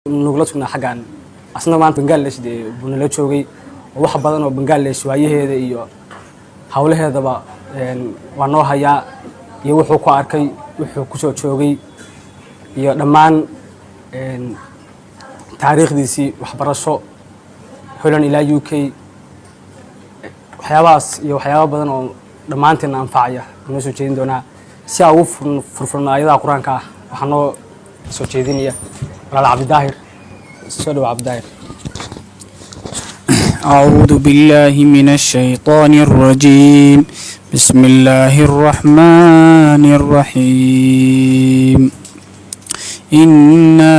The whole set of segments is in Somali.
nugladkuna xagan asna maanta Bangladesh buu la joogay wax badan oo Bangladesh waayaheeda iyo hawlaheedaba waa noo hayaa iyo wuxuu ku arkay wuxuu ku soo joogay iyo dhammaan taariikhdiisii waxbarasho Holland ilaa UK waxyaabahaas iyo waxyaabo badan oo dhammaanteen anfacaya noo soo jeedin doonaa si aan u furfurno aayadaha Quraanka ah waxaan noo soo jeedinaya walaal Cabdidaahir soo dhaw Cabdidaahir أعوذ بالله من الشيطان الرجيم بسم الله الرحمن الرحيم إنا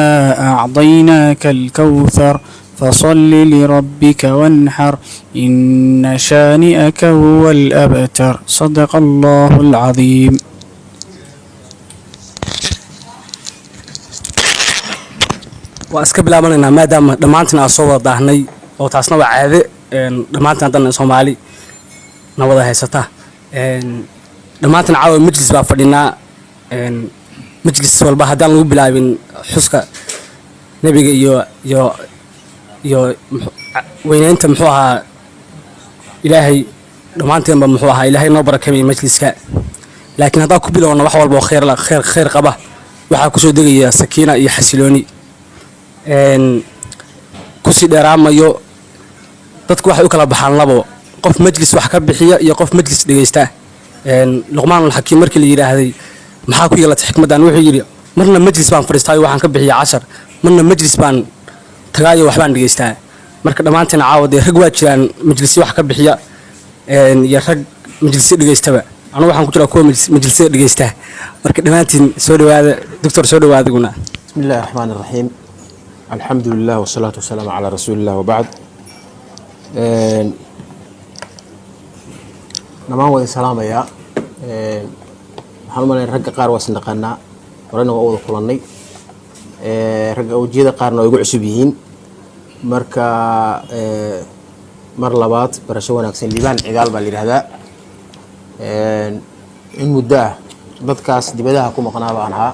أعطيناك الكوثر فصل لربك وانحر إن شانئك هو الأبتر صدق الله العظيم وأسكب لامنا ما دام دمانتنا صوّر ضهني oo taasna waa caade dhamaantan dan Soomaali nabada haysata dhamaantan caawa majlis baa fadhinaa majlis walba hadaan lagu bilaabin xuska nabiga iyo weynaynta muxuu ahaa ilaahay dhamaanteen ba muxuu ahaa ilaahay noo barakeeyay majliska laakiin hadaa ku bilowna wax walba oo khayr qaba waxa ku soo degaya sakiina iyo xasilooni kusi dheeraamayo dadku waxay u kala baxaan labo qof majlis wax ka bixiya iyo qof majlis dhageysta Luqmaan al-Hakiim markii la yiraahday maxaa ku yeelatay xikmadan wuxuu yiri marna majlis baan fariistay waxaan ka bixiyaa 10 marna majlis baan tagaayo wax baan dhageystaa marka dhamaanteen caawade rag waa jiraan majlis wax ka bixiya iyo rag majlis dhageystaba anigu waxaan ku jiraa kuwa majlis dhageysta marka dhamaantiin soo dhawaada doctor soo dhawaada guna bismillaahir rahmaanir rahiim alxamdulillaah wasalaatu wasalaamu calaa rasuulillaah wabacd namaan wada salaamaya waxaan u malayn ragga qaar waa isnaqaanaa horena waa wada kulannay ragga awjiyada qaarna waa igu cusub yihiin marka mar labaad barasho wanaagsan liibaan cigaal baa la yidhaahdaa in muddo ah dadkaas dibadaha ku maqnaa baan ahaa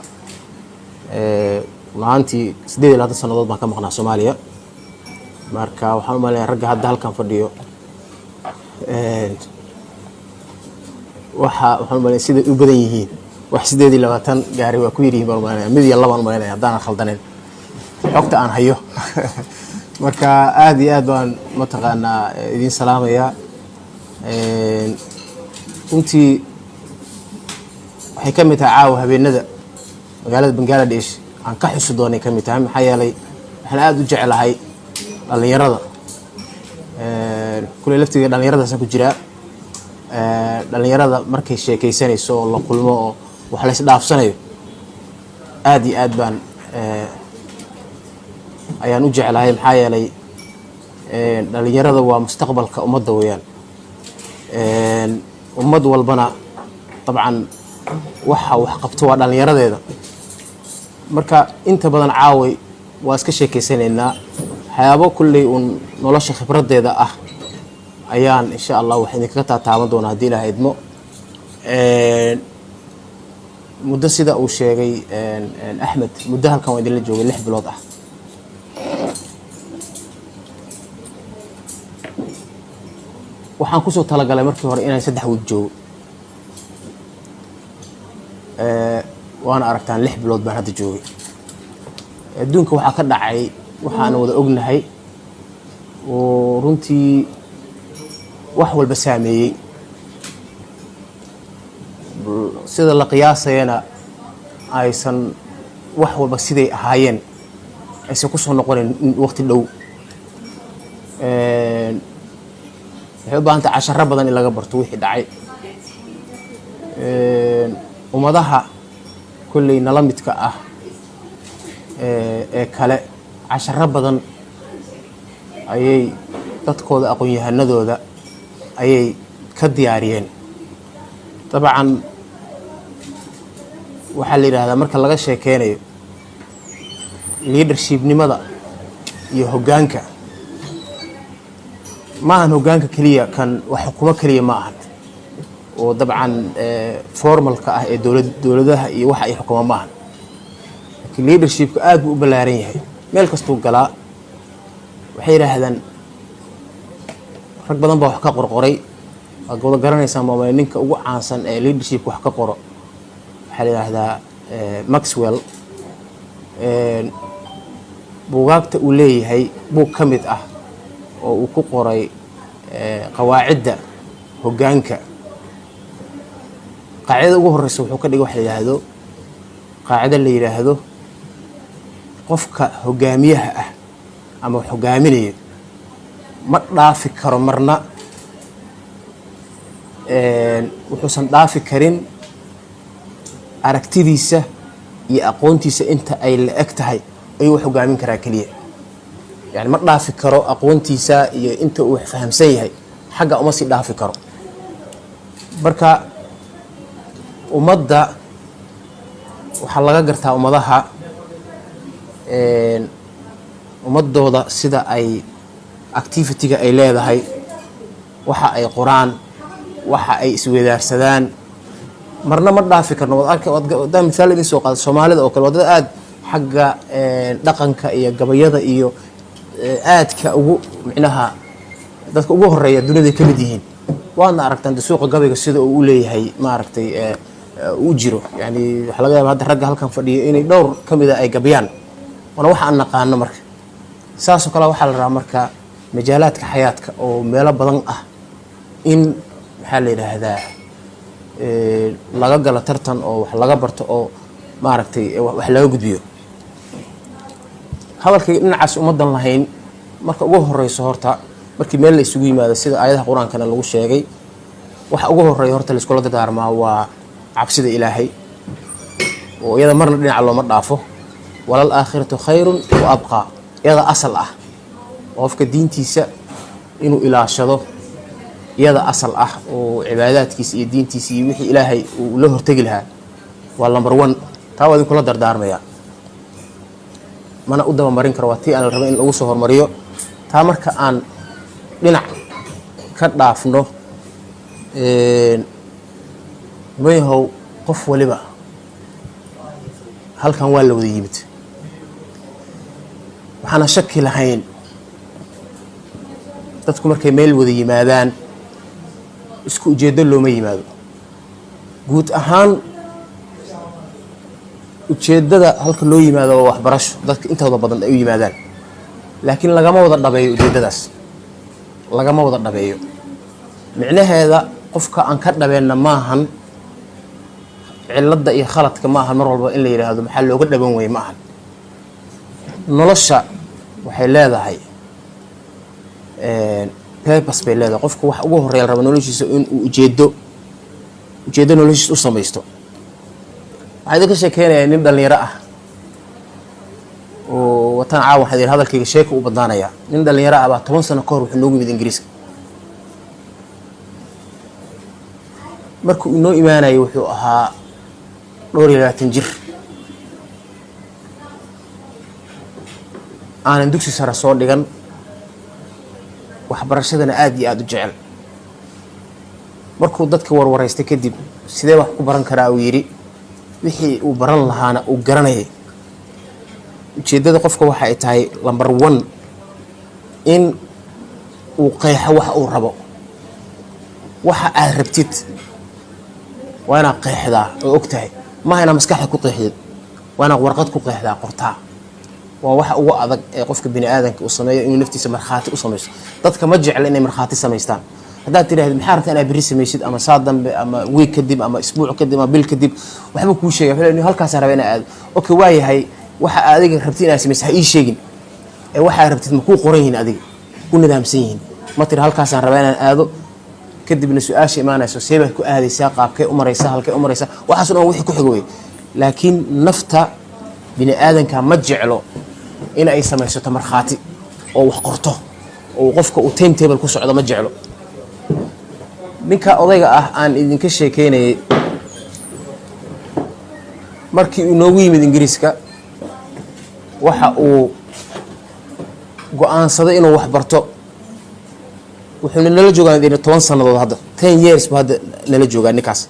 maantii 8 sannadood baan ka maqnaa Soomaaliya marka waxaan u maleeyaa ragga hadda halkan fadhiyo waxaan u maleeyaa sida u badan yihiin wax 8 gaari waa ku yiriin baan maleeyaa mid iyo labaan maleeyaa hadaan khaldaneen xogta aan hayo marka aad iyo aad baan mataqaanaa idin salaamaya intii waxay ka mid tahay caawa habeenada magaalada Bangladesh aan ka xusu doonay ka mid tahay maxaa yeelay waxaan aad u jecelahay dhalinyarada kulay laftiga dhalinyaradaas ku jira dhalinyarada markay sheekaysanayso oo la kulmo oo wax la isdhaafsanayo aad iyo aad baan ayaan u jecelahay maxaa yeelay dhalinyarada waa mustaqbalka ummadda weeyaan ummad walbana dabcan waxa wax qabto waa dhalinyaradeeda marka inta badan caaway waa iska sheekaysanaynaa waxyaabo kulley nolosha khibradeeda ah ayaan insha Allah wax idinka taaban doonaa hadii Ilaahay idmo muddo sida uu sheegay Axmed muddo halkan waa idin la joogay 6 bilood ah waxaan ku soo talagalay markii hore inaan 3 week joogo waana aragtaan 6 bilood baan hadda joogay adduunka waxa ka dhacay waxaan wada ognahay oo runtii wax walba saameeyay sida la qiyaasayna aysan wax walba siday ahaayeen aysan ku soo noqonin waqti dhow waxay u baahan tahay casharo badan in laga barto wixii dhacay ummadaha kulley nala midka ah ee kale casharo badan ayay dadkooda aqoon-yahanadooda ayay ka diyaariyeen dabcan waxaa la yiraahdaa marka laga sheekeynayo leadership-nimada iyo hoggaanka ma ahan hoggaanka kaliya kan wax xukumo kaliya ma ahan oo dabcan formalka ah ee dawladaha iyo waxa ay xukumo ma ahan leadership aad buu u balaaran yahay meel kastuu galaa waxay yidhaahdaan rag badan baa wax ka qorqoray waad wada garanaysaa maamule ninka ugu caansan ee leadership wax ka qoro waxaa la yidhaahdaa Maxwell. buugaagta uu leeyahay buug ka mid ah oo uu ku qoray qawaacidda hoggaanka. qaacidada ugu horreysa wuxuu ka dhigay wax la yidhaahdo qaacida la yidhaahdo qofka hoggaamiyaha ah ama wax hoggaaminaya ma dhaafi karo marna wuxuusan dhaafi karin aragtidiisa iyo aqoontiisa inta ay la eg tahay ayuu wax hoggaamin karaa keliya. yani ma dhaafi karo aqoontiisa iyo inta uu fahamsan yahay xagga uma sii dhaafi karo. marka ummadda waxaa laga gartaa ummadaha ummadooda sida ay activity-ga ay leedahay, waxa ay qoraan, waxa ay isweydaarsadaan, marna ma dhaafi karno. wadaa misaal idin soo qaada Soomaalida oo kale wadada aad xagga dhaqanka iyo gabayada iyo aadka ugu micnaha dadka ugu horeeya dunida ka mid yihiin. waana aragtaan suuqa gabayga sida uu u leeyahay maaragtay u jiro. yani waxa laga yaabaa hadda ragga halkan fadhiyo inay dhowr ka mid ay gabayaan wana waxa aan naqaano. marka saas oo kale waxaa la rabaa marka majaalaadka xayaadka oo meelo badan ah in maxaa la yidhaahdaa laga galo tartan oo wax laga barto oo maaragtay wax laga gudbiyo. hadalkay dhinacaas ummadan lahayn marka ugu horeyso horta markii meel la isugu yimaado sida aayadaha qur-aankana lagu sheegay waxa ugu horeeya horta la iskula dardaarmaa waa cabsida Ilaahay oo iyada marna dhinaca looma dhaafo. walal aakhiratu khayrun wa abqa iyada asal ah qofka diintiisa inuu ilaashado iyada asal ah oo cibaadaadkiisa iyo diintiisa iyo wixii Ilaahay uu la hortagi lahaa waa number 1. taa waa idin kula dardaarmaya mana u daba marin karo. waa tii aan rabo in lagu soo hormariyo. taa marka aan dhinac ka dhaafno mayahow qof waliba halkan waa la wada yimid. waxaana shaki lahayn dadku markay meel wada yimaadaan isku ujeedo looma yimaado. guud ahaan ujeedada halka loo yimaado waa waxbarasho dadka intooda badan ay u yimaadaan, laakiin lagama wada dhabeeyo ujeedadaas. lagama wada dhabeeyo micnaheeda qofka aan ka dhabeenna maahan cilada iyo khaladka maahan mar walba in la yiraahdo maxaa looga dhaban weey maahan. nolosha waxay leedahay purpose bay leedahay. qofku wax ugu horeeya rabo noloshiisa in uu ujeedo noloshiisa u samaysto. waxay ka sheekeynayaan nin dhalinyaro ah oo watan caawa waxay hadalkayga sheeko u badnaanaya. nin dhalinyaro ah baa 10 sano ka hor wuxuu noogu yimid Ingiriiska. markuu inoo imaanayay wuxuu ahaa dhowr iyo 20 jir. aanan dugsi sare soo dhigan, waxbarashadana aad iyo aad u jecel. markuu dadka warwareystay kadib sidee wax ku baran karaa uu yiri wixii uu baran lahaana uu garanayay. ujeedada qofka waxa ay tahay number 1 in uu qeexo waxa uu rabo. waxa aad rabtid waa inaad qeexdaa oo ogtahay, ma inaad maskaxda ku qeexdid, waa inaad warqad ku qeexdaa qortaa. waa waxa ugu adag ee qofka bini aadanka uu sameeyo inuu naftiisa marxaati u sameeyo. dadka ma jecla inay marxaati sameystaan. haddaad tiraahdo maxaa rabtaa inaad beri samaysid ama saa dambe ama week kadib ama isbuuc kadib ama bil kadib waxba kuu sheegay inuu halkaas raba inaad aado. okay waa yahay waxa adiga rabtid inaad samaysid ha ii sheegin ee waxa rabtid ma ku qoran yihiin adiga ku nidaamsan yihiin. ma tira halkaas raba inaan aado kadibna su'aasha imaanayso seebaa ku aadaysaa, qaabkee u maraysaa, halkee u maraysaa, waxaas oo wixii ku xigay. laakiin nafta bini aadanka ma jeclo in ay samaysato marxaati oo wax qorto oo qofka uu timetable ku socdo ma jeclo. ninka odayga ah aan idinka sheekeynayay markii uu noogu yimid Ingiriiska waxa uu go'aansaday inuu wax barto. wuxuu nala joogaa 10 sanadood hadda 10 years buu hadda nala joogaa ninkaas.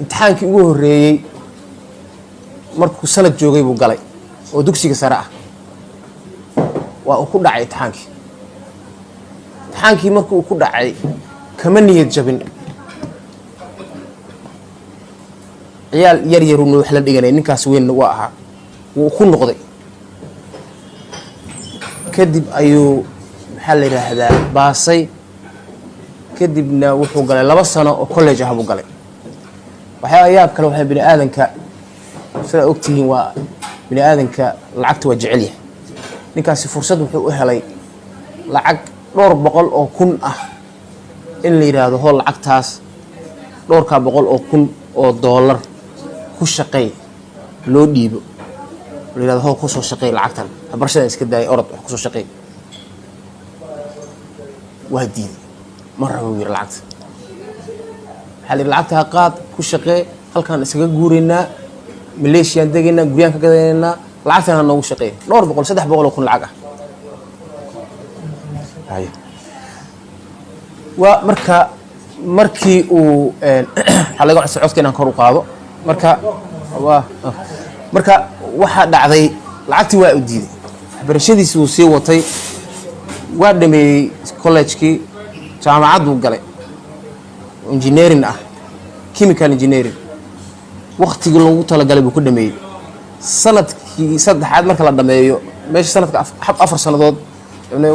imtixaankii ugu horeeyay markuu sanad joogay buu galay oo dugsiga sare ah waa uu ku dhacay imtixaankii markii uu ku dhacay kama niyad jabin ciyaal yar yaruna wax la dhiganay ninkaas weynna waa ahaa wuu ku noqday kadib ayuu maxaa la yidhaahdaa baasay kadibna wuxuu galay 2 sano oo college ah buu galay waxaa yaab kale waxay bini aadanka sida ogtihiin waa bini aadanka lacagta waa jecel yahay ninkaasi fursad wuxuu u helay lacag dhowr boqol oo kun ah in la yiraahdo hol lacagtaas dhowrka boqol oo kun oo dollar ku shaqeey loo dhiibo la yiraahdo hol ku soo shaqeey lacagtan barashada iska daay orod wax ku soo shaqeey waa diiday mar rabo wir lacagta hal lacagta qaad ku shaqeey halkan isaga guureynaa Malaysia degeynaa guriyaan ka gadaynaa lacagtana noogu shaqeey dhowr boqol 300 oo kun lacag ah hay waa markii uu xalaga codka inaan kor u qaado marka waxa dhacday lacagtii waa u diiday barashadiisa uu sii watay waa dhameeyay college-kii jaamacad uu galay engineering ah chemical engineering waqtigii loogu talagalay buu ku dhameeyay sanadkii saddexaad marka la dhameeyo meesha sanadka 4 sanadood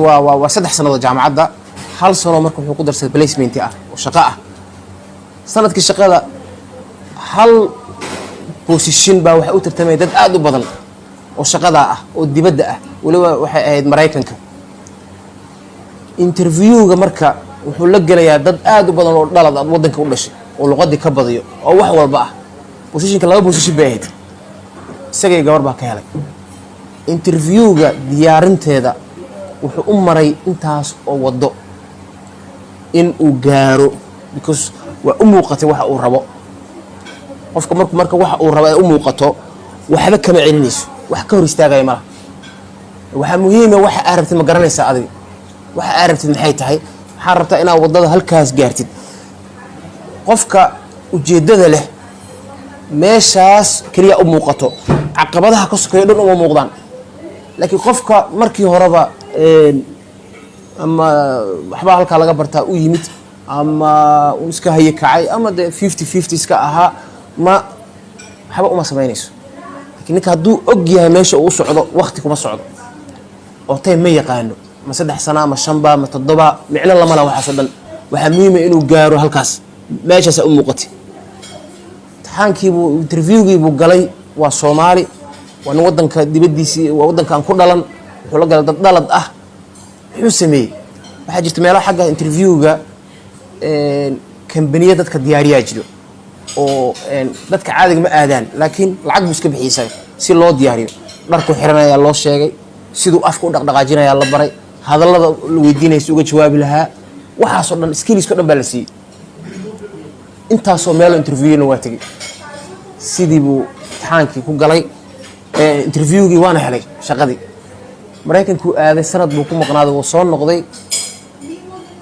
waa 3 sanadood jaamacadda hal sano marka wuxuu ku darsaday placement ah oo shaqo ah sanadkii shaqada hal position baa waxa u tartamay dad aad u badan oo shaqada ah oo dibadda ah waliba waxay ahayd Mareykanka interviewga marka wuxuu la galayaa dad aad u badan oo dhalad wadanka u dhashay oo luqadii ka badiyo oo wax walba ah positionka 2 position bay ahayd isagay gabar baa ka helay interviewga diyaarinteeda wuxuu u maray intaas oo wado in uu gaaro because waa u muuqatay waxa uu rabo qofka marka waxa uu rabo ay u muuqato waxba kama celinayso wax ka hor istaagay malaha waxa muhiim ah waxa aad rabtid ma garanaysaa adiga waxa aad rabtid maxay tahay waxaan rabtaa inaad wadada halkaas gaartid qofka ujeedada leh meeshaas kaliya u muuqato caqabadaha ka sokeeyo dhan uma muuqdaan laakiin qofka markii horeba ama waxba halka laga bartaa u yimid ama uu iska haye kacay ama 50-50 iska ahaa ma waxba uma sameynayso laakiin ninka hadduu og yahay meesha uu socdo waqti kuma socdo oo tay ma yaqaano ma 3 sano ama 5 ba ma 7 micno lama laha waxaas dhan waxa muhiim ah inuu gaaro halkaas meeshaas u muuqatay taxaankiibuu interviewgiibuu galay waa Soomaali waa wadanka dibadiisii waa wadankan ku dhalan wuxuu la galay dad dhalad ah wuxuu sameeyay waxa jirta meelaha xagga interviewga kambaniya dadka diyaariyaa jiro oo dadka caadiga ma aadaan laakiin lacag buu iska bixiyay si loo diyaariyo dharku xiranaya loo sheegay siduu afku u dhaqdhaqaajinaya la baray hadallada la weydiinayso uga jawaabi lahaa waxaas oo dhan skills ka dhan baa la siiyay intaasoo meel interviewna waa tagay sidii buu imtixaankii ku galay interviewgii waana helay shaqadii Mareykanku aaday sanad buu ku maqnaaday oo soo noqday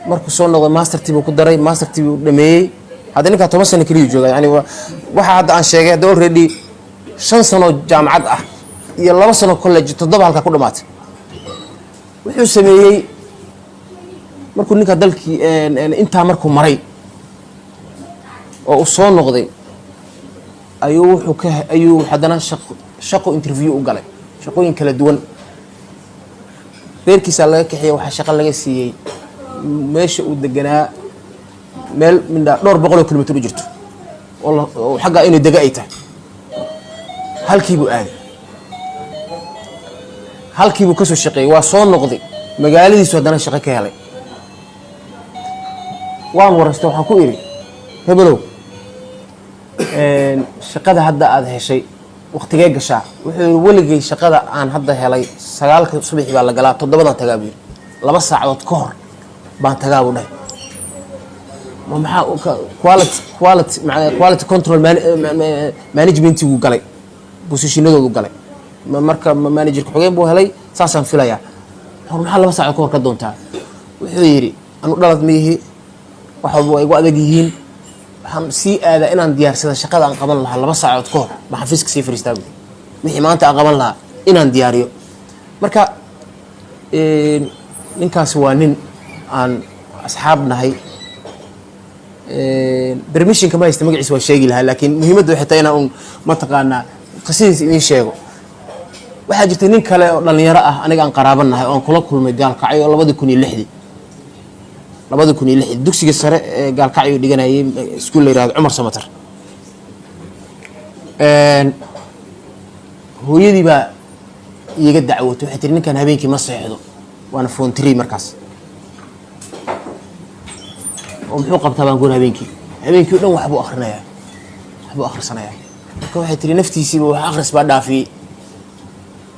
markuu soo noqday mastertii buu ku daray mastertii buu dhameeyay hadda ninka 10 sano kaliya jooga yani waxa hadda aan sheegay already 5 sano jaamacad ah iyo 2 sano college 7 halka ku dhamaatay wuxuu sameeyay markuu ninka dalkii inta markuu maray oo uu soo noqday ayuu hadana shaqo interview u galay shaqooyin kala duwan beerkiisa laga kaxiyay waxa shaqo laga siiyay meesha uu deganaa meel mindha dhowr boqol oo kilomitir u jirto oo xagga inuu dega ay tahay halkiibuu aaday halkiibuu ka soo shaqeeyay waa soo noqday magaaladiisu haddana shaqo ka helay waan warastay waxaan ku iri hebelow shaqada hadda aad heshay waqtigee gashaa wuxuu waligay shaqada aan hadda helay 9 subax baa la galaa 7 tagaa buu 2 saacadood ka hor baan tagaa buu dhahay ma maxaa quality control management uu galay positionadoodu galay marka manager xogeen buu helay saasaan filayaa maxaa 2 saacadood ka hor ka doontaa wuxuu yiri anu dhalad miihi waxa uu igu adag yihiin waxaan sii aadaa inaan diyaarsado shaqada aan qaban lahaa 2 saacadood ka hor ma xafiiska sii fariistaa wixii maanta aan qaban lahaa inaan diyaariyo. marka ninkaasi waa nin aan asxaab nahay. permissionka ma haysta magaciisa waa sheegi lahaa, laakiin muhiimadda waxay tahay inaan un mataqaanaa qisadiisa idiin sheego. waxaa jirtay nin kale oo dhalinyaro ah aniga aan qaraabo nahay oo aan kula kulmay Gaalkacyo 2006 dugsiga sare ee Gaalkacyo dhiganayay iskuul la yiraahdo Cumar Samatar. hooyadii baa iyaga dacwatay, waxay tiri ninkan habeenkii ma seexdo, waana phone 3 markaas. oo muxuu qabtaa baan goor habeenkii oo dhan waxbuu akhrisanayaa. marka waxay tiri naftiisiiba wax akhris baa dhaafiyey.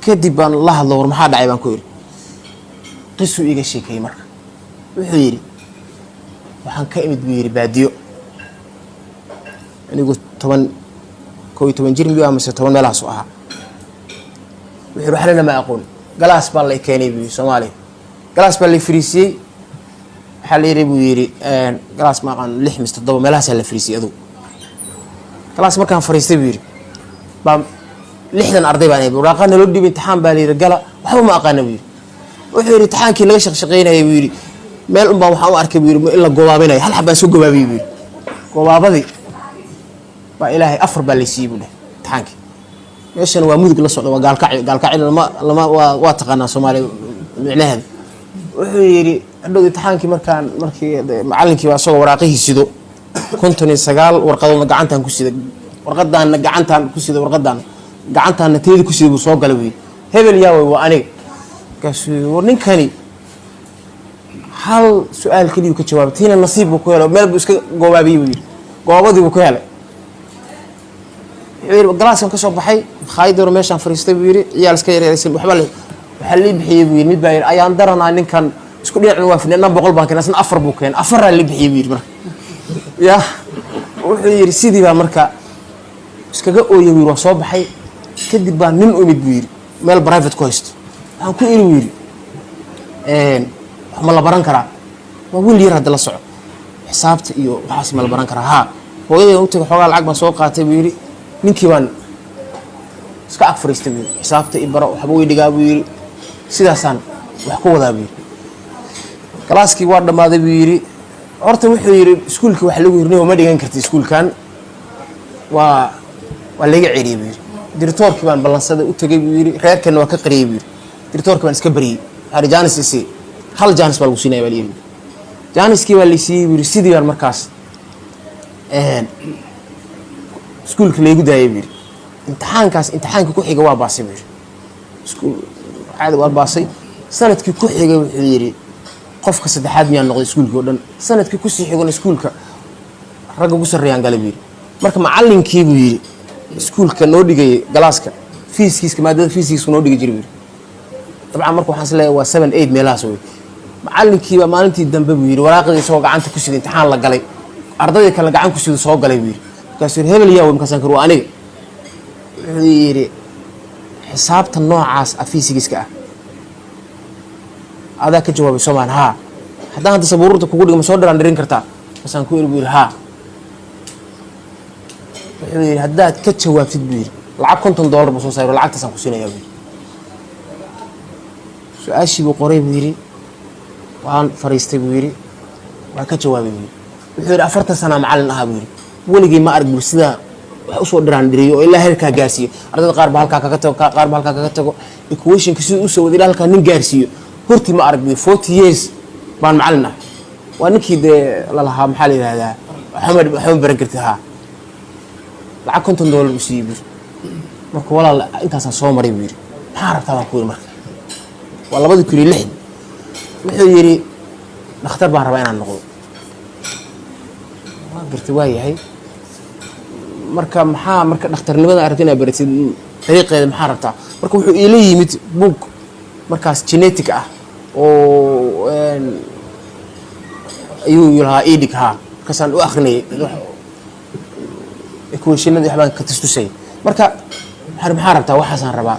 kadib baan la hadlo, war maxaa dhacay baan ku yidhi. qisuu iga sheekeeyey. marka wuxuu yidhi waxaan ka imid buu yidhi baadiyo, anigu 11 jir miyuu amase 10 meelahaas u ahaa. wuxuu yidhi waxna lama aqoon, galaas baa la keenay buu yidhi Soomaaliya, galaas baa la fariisiyey. waxaa la yidhi buu yidhi galaas ma aqaan 6 mise 7 meelahaasaa la fariisiyey. adugu galaas markaan fariistay buu yidhi baa 60 arday baan eebay, waraaqaa naloo dhiibay, imtixaan baa la yidhi gala, waxba ma aqaana buu yidhi. wuxuu yidhi imtixaankii laga shaqshaqaynayay buu yidhi meel un baan waxaan u arkay buu yidhi in la gobaabinayo, hal xab baan soo gobaabiyey buu yidhi. gobaabadii baa ilaahay 4 baa la siiyey buu dheh imtixaankii. meeshan waa mudug la socda, waa Gaalkacyo waa taqaanaa Soomaaliya micnaheeda. wuxuu yidhi hadhow imtixaankii markii macallinkii baa isagoo waraaqihii sido 59 warqadoodna gacantaan ku sida, warqadaanna gacantaan ku sida, warqadaanna gacantaanna teedi ku sida buu soo galay buu yidhi. hebel yaa way waa aniga. markaasuu war ninkani hal su-aal keliyu ka jawaabay, tiina nasiib buu ku helay, meel buu iska goobaabiyey buu yidhi, goobadii buu ku helay. wuxuu yidhi galaaskan ka soo baxay khaydoor meeshaan fariistay buu yidhi, ciyaal iska yaryaraysan waxaa lii bixiyey buu yidhi. mid baa yidhi ayaan daranaa ninkan isku dhinac waa fidnaa 100 baan keenay, asna 4 buu keenay, 4 lii bixiyey buu yidhi. marka ya wuxuu yidhi sidii baa marka iskaga ooyay buu yidhi, waa soo baxay. kadib baa nin u imid buu yidhi meel private ku haysto. waxaan ku iri buu yidhi wax ma la baran karaa? waa wiil yar hadda la soco, xisaabta iyo waxaas ma la baran karaa? haa. hooyadeen u tagay xoogaa lacag baan soo qaatay buu yidhi. ninkii baan iska ag fariistay buu yidhi, xisaabta i baro, waxba way dhigaa buu yidhi, sidaasaan wax ku wadaa buu yidhi. galaaskii waa dhammaaday buu yidhi. horta wuxuu yidhi iskuulkii wax lagu yirnay ma dhigan kartid, iskuulkan waa laga ceeriyey buu yidhi. diritoorkii baan ballansaday u tagay buu yidhi, reerkeenna waa ka qariyey buu yidhi. diritoorkii baan iska bariyey, waxaa jaanis isii, hal jaanis baa lagu siinaya baa layidhi. jaaniskii baa la siiyey buu yidhi. sidii baan markaas iskuulka laygu daayay buu yidhi. imtixaankii ku xiga waa baasay buu yidhi. iskuul caadi waa baasay. sanadkii ku xigay wuxuu yidhi qofka saddexaad miyaan noqday iskuulkii oo dhan. sanadkii kusii xigana iskuulka ragga ugu sarreeyaan galay buu yidhi. marka macallinkii buu yidhi iskuulka noo dhigayay galaaska fiiskiiska, maadada fiiskiiska noo dhigi jiray buu yidhi. dabcan marka waxaan is leeyahay waa 7 8 meelahaas wey. macallinkii baa maalintii dambe buu yidhi waraaqdii isagoo gacanta ku sida imtixaan la galay, ardaydii kale gacan ku sida soo galay buu yidhi. markaasuu yidhi hebel yaa wey, markaasaan kar waa aniga. wuxuu yidhi xisaabta noocaas ah fiisigiiska ah adaa ka jawaabay Soomaan? haa. haddaan hadda sabuurada kugu dhigo ma soo dharaan dhirin kartaa? markaasaan ku iri buu yidhi haa. wuxuu yidhi haddaad ka jawaabtid buu yidhi lacag $50 buu soo saaro, lacagtaasaan ku siinayaa buu yidhi. su-aashii buu qoray buu yidhi, waan fariistay buu yidhi, waa ka jawaabay buu yidhi. wuxuu yidhi 40 sana macallin ahaa buu yidhi, weligii ma arag buu sidaa wax usoo dhiraan dhiriyo oo ilaa heerkaa gaarsiiyo. ardayda qaar ba halkaa kaga tago, qaar ba halkaa kaga tago, equationka siduu usoo wada ilaa halkaa nin gaarsiiyo hortii ma arag buu yidhi. 40 years baan macallin ah. waa ninkii dee lalahaa maxaa la yidhahdaa waxma baran kartid. haa. lacag $50 u siiyey buu yidhi. marka walaal intaasaan soo maray buu yidhi. maxaa rabtaa baan ku yidhi. marka waa 2006. wuxuu yidhi dhakhtar baan rabaa inaan noqdo. waa gartay waa yahay. marka maxaa marka dhakhtarnimada aragti inaad baratid dariiqeeda maxaa rabtaa? marka wuxuu ila yimid book markaas genetic ah oo ayuu lahaa idig. haa. markaasaan u akrinayay equationadii waxbaan ka tustusay. marka maxaa rabtaa? waxaasaan rabaa.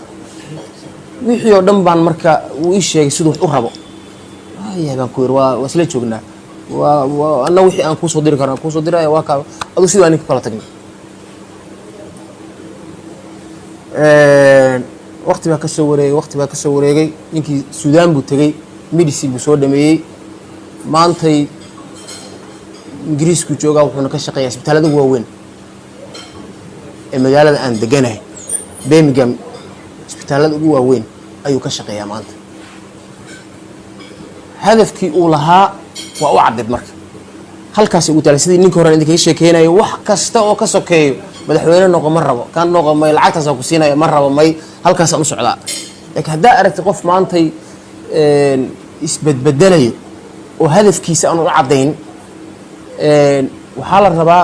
wixii oo dhan baan marka uu ii sheegay siduu wax u rabo. waayahay baan ku yidhi waa isla joognaa, anna wixii aan kuu soo diri karo aan kuu soo diraya, waa kaa aduu sidaa ninka kala tagnay. waqti baa ka soo wareegay ninkii Suudaan buu tegey medicine buu soo dhameeyey maantay ingiriisku joogaa wuxuuna ka shaqeeyaa isbitaalada waaweyn ee magaalada aan deganahay Birmingham isbitaalada ugu waaweyn ayuu ka shaqeeyaa maanta hadafkii uu lahaa waa u cadid marka halkaas ugu talay sidii ninka hore idinka sheekeynayo wax kasta oo ka sokeeyo madaxweyne noqon ma rabo kan noqon may lacagtaas ku siinayo ma rabo may halkaas aan u socdaa laakiin hadaa aragti qof maantay isbadbadalayo oo hadafkiisa aan u cadayn waxaa la rabaa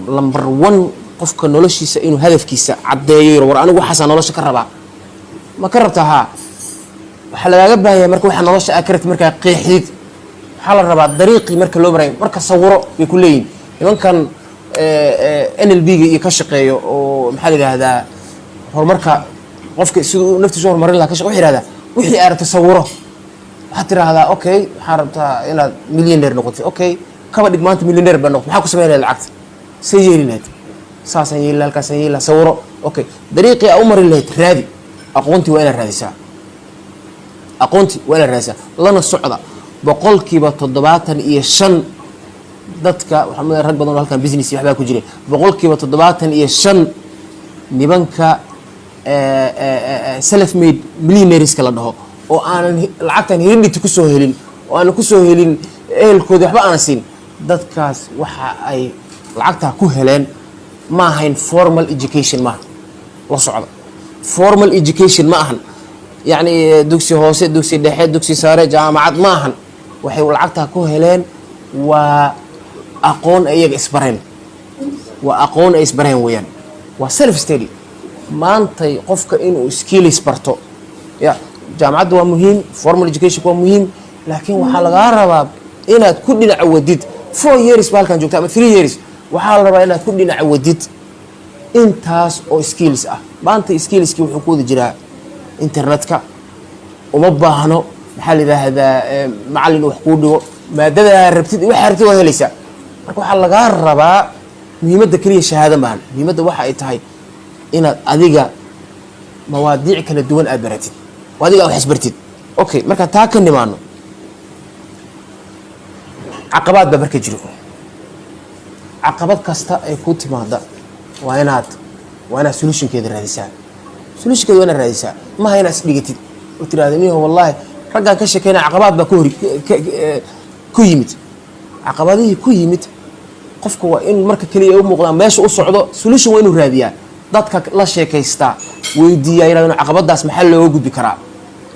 number 1 qofka noloshiisa inuu hadafkiisa cadeeyo war anigu waxa nolosha ka rabaa ma ka rabtaa ha waxa laga baahanyahay marka waxa nolosha akrad marka qeexid waxa la rabaa dariiqi marka loo maray marka sawiro ay ku leeyihiin nimankan NLB iyo ka shaqeeyo oo maxaa la yiraahdaa horumarka qofka sidoo naftiisa horumarin la ka shaqeeyo yiraahdaa wixii aad tasawiro waxa tiraahdaa okay waxa rabtaa inaad millionaire noqoto okay kaba dhig maanta millionaire baa noqoto maxaa ku sameeyay lacagta sayeelinaad saasan yeelal halkaas yeelal sawiro okay dariiqi aad u marin lahayd raadi aqoonti waa inaad raadisaa aqoonti waa inaad raadisaa lana socda boqolkiiba 75 dadka waxaa rag badan oo halkan business waxba ku jireen boqolkiiba 75 nimanka self made millionaires kala dhaho oo aanan lacagtan heredity ku soo helin oo aan ku soo helin ehelkooda waxba aan siin dadkaas waxa ay lacagta ku heleen ma ahayn formal education ma la socda formal education ma ahan yani dugsi hoose dugsi dhexe dugsi sare jaamacad ma ahan waxay lacagta ku heleen waa aqoon ayaga isbareen waa aqoon ay isbareen weeyaan waa self study maantay qofka inuu skills barto ya jaamacadda waa muhiim formal education waa muhiim laakiin waxa laga rabaa inaad ku dhinac wadid 4 years balkan joogta ama 3 years waxa la rabaa inaad ku dhinac wadid intaas oo skills ah maanta skillski wuxuu ku wada jiraa internetka uma baahno maxaa la yiraahdaa macallin wax ku dhigo maadada rabtid waxa rabtid waa helaysaa marka waxa laga rabaa muhiimadda kaliya shahaado maahan muhiimadda waxa ay tahay inaad adiga mawaadiic kala duwan aad baratid adiga wax isbartid okay marka taa ka nimaano caqabad ba barka jiro caqabad kasta ay ku timaada waa inaad solutionkeeda raadisaa solutionkeeda waa inaad raadisaa ma hayna isdhigatid oo tiraahdo wallahi ragga ka shaqeynaa caqabad ba ku yimid caqabadihii ku yimid qofka waa in marka kaliya uu muuqdaa meesha u socdo solution waa inuu raadiyaa dadka la sheekaysta weydiiyaa yiraahdo caqabadaas maxaa loo gudbi karaa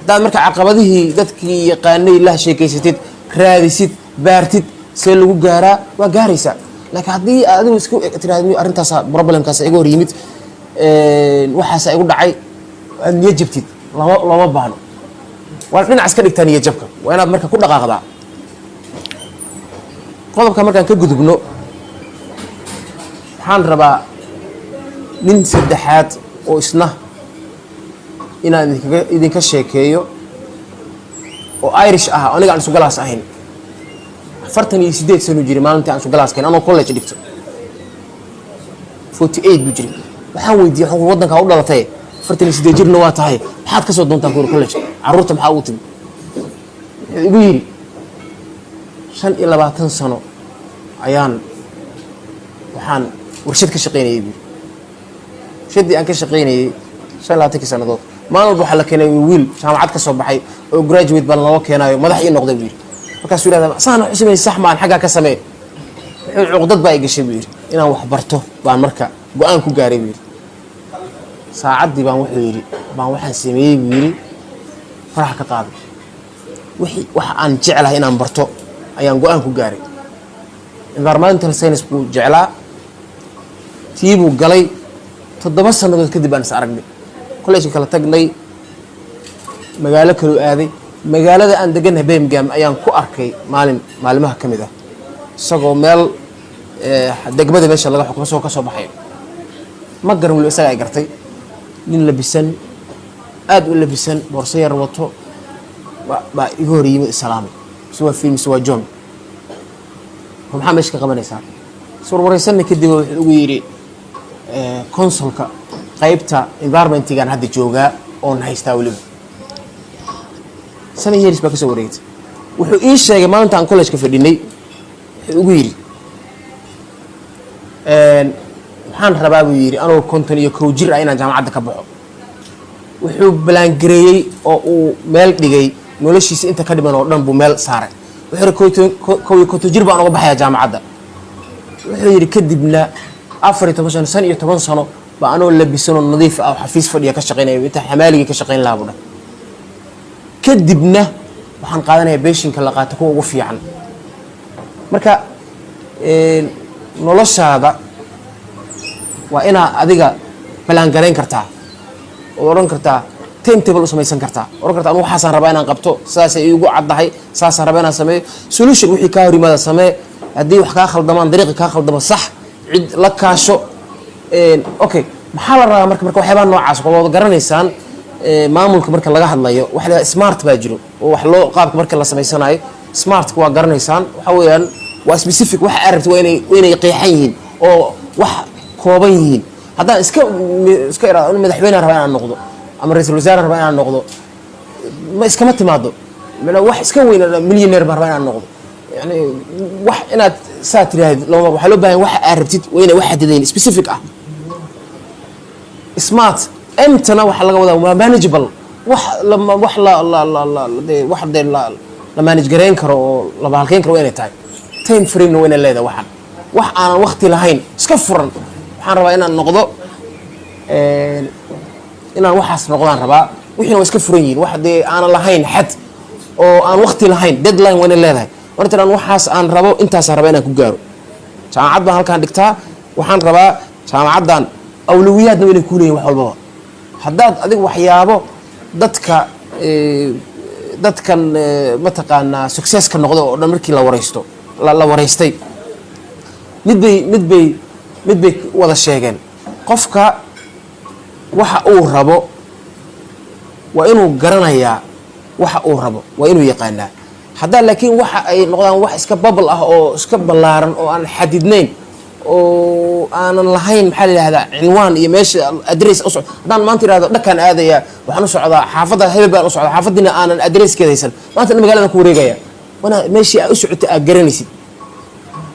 dad marka caqabadihii dadkii yaqaanay la sheekaysatid raadisid baartid see lagu gaaraa waa gaaraysaa laakiin haddii adigu isku tiraahdo arrintaas problemkaas iga hor yimid waxaas igu dhacay aad niyad jabtid lama baahno waa dhinac iska dhigtaa niyad jabka waa inaad marka ku dhaqaaqdaa qodobka markaan ka gudubno waxaan rabaa nin saddexaad oo isna inaan idinka sheekeeyo oo Irish ah aniga aan sugalaas ahayn 48 sano jiri maalintii aan sugalaas keen anoo college dhigto 48 buu jiri waxaan weydiiyay waxa wadanka u dhalatay 48 jirna waa tahay maxaad ka soo doontaa college caruurta maxaa u timi igu yiri 25 sano ayaan waxaan warshad ka shaqeynayay shadii aan ka shaqeynayay 25 sanadood maalin waxa la keenay wiil jaamacad ka soo baxay oo graduate bal loo keenayo madax ii noqday wiil markaas uu yiraahdaa saan xusmay sax maan xaga ka sameey cuqdad baa iga shay wiil inaan wax barto baan marka go'aan ku gaaray wiil saacadii baan wuxuu yiri baan waxaan sameeyay wiil farax ka qaaday waxa aan jecelahay inaan barto ayaan go'aan ku gaaray environmental science buu jeclaa tiibuu galay 7 sanadood kadib aan is aragnay college kala tagnay magaalo kale aaday magaalada aan deganahay Birmingham ayaan ku arkay maalimaha kamid ah isagoo meel degmada meesha laga xukumo soo ka soo baxay ma garan wali isaga ay gartay nin labisan aad u labisan boorso yar wato ba igu hor yimid salaam soo film soo John maxaa meesha ka qabanaysaa soo waraysan kadib wuxuu ugu yiri consulka qaybta environmentigan hadda jooga oon haystaa weliba 7 years baa kasoo wareegtay wuxuu ii sheegay maalinta aan college-ka fadhinay wuxuu ugu yidhi waxaan rabaa buu yidhi anoo 51 jir ah inaan jaamacadda ka baxo wuxuu balaangareeyey oo uu meel dhigay noloshiisa inta ka dhiman oo dhan buu meel saaray wuxuu yidhi 51 jir baan uga baxayaa jaamacadda wuxuu yidhi kadibna 14 sano 15 sano baa anoo labisanoo nadiif ah oo xafiis fadhiya ka shaqaynaya inta xamaaligii ka shaqayn lahaa buu dhan kadibna waxaan qaadanayaa beeshinka la qaato kuwa ugu fiican marka noloshaada waa inaa adiga balaangarayn kartaa oo oran kartaa timetable u samaysan kartaa oran kartaa anigu waxaasaan rabaa inaan qabto sidaasay iigu caddahay saasaan rabaa inaan sameeyo solution wixii kaa hor yimaada samee haddii wax kaa khaldamaan dariiqi kaa khaldamo sax cid la kaasho okay maxaa la rabaa marka waxyaabaa noocaas oo wada garanaysaan maamulka marka laga hadlayo waxa la smart baa jiro oo wax loo qaabka marka la sameysanayo smart waa garanaysaan waxa weeyaan waa specific waxa aad rabto waa inay qeexan yihiin oo wax kooban yihiin haddaan iska iraado madaxweyne rabaa inaan noqdo ama ra'iisul wasaare rabaa inaan noqdo ma iskama timaado wax iska weyn millionaire baa rabaa inaan noqdo yani wax inaad saa tiraahdo waxaa loo baahan waxa aad rabtid waa inay wax xadidayn specific ah smart امتنا waxa laga wadaa waa manageable wax la manage gareyn karo oo la baalkeyn karo inay tahay time frame weyn leedahay wax aan waqti lahayn iska furan waxaan rabaa inaan noqdo inaan waxaas noqdaan rabaa wixii waa iska furan yihiin wax aan lahayn xad oo aan waqti lahayn deadline weyn leedahay marka aan waxaas aan rabo intaas aan rabaa inaan ku gaaro jaamacad baan halkaan dhigtaa waxaan rabaa jaamacadan awlawiyaadna inay ku leeyihiin wax walba haddaad adiga waxyaabo dadkan mataqaanaa successka noqdo oo dhan markii la wareystay mid bay wada sheegeen qofka waxa uu rabo waa inuu garanayaa waxa uu rabo waa inuu yaqaanaa haddaa laakiin waxa ay noqdaan wax iska bubble ah oo iska ballaaran oo aan xadidnayn oo aanan lahayn maxaa la yidhahdaa cinwaan iyo meesha adress u socdo haddaan maanta yidhahdo dhakaan aadaya waxaan u socdaa xaafadda hebel baan u socdaa xaafaddiina aanan adresskeeda haysan maanta magaaladan ku wareegaya wana meeshii aad u socotay aad garanaysid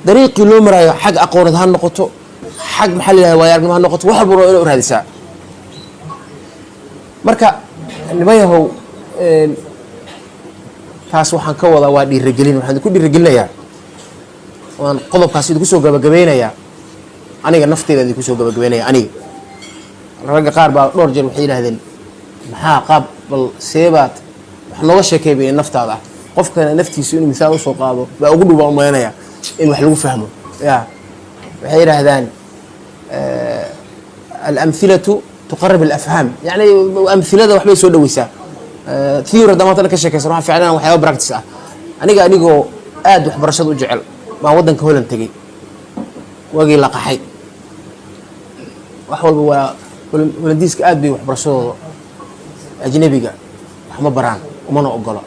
dariiqii loo maraayo xag aqooneed ha noqoto xag maxaa la yidhahdaa waayo-aragnimo ha noqoto wax walba waa inay u raadisaa marka nimayahow taas waxaan ka wadaa waa dhiirigelin waxaan ku dhiirigelinayaa waan qodobkaas idinku soo gabagabeynayaa aniga nafteyda idinku soo gabagabeynaya aniga ragga qaar baa dhowr jeer waxay yidhaahdeen maxaa qaab bal seebaad wax nooga sheekeybay naftaada ah qofkana naftiisu inuu misaal usoo qaado baa ugu dhuba umaynaya in wax lagu fahmo ya waxay yidhaahdaan alamhilatu tuqarib alafhaam yani amhilada waxbay soo dhaweysaa theory hadda maanta ka sheekaysan waxaa ficnaan waxyaaba practice ah anigoo aad waxbarashada u jecel baan waddanka Holland tegey waagii la qaxay wax walba waa Hollandiiska aad bay waxbarashadooda ajnabiga wax ma baraan umana ogolo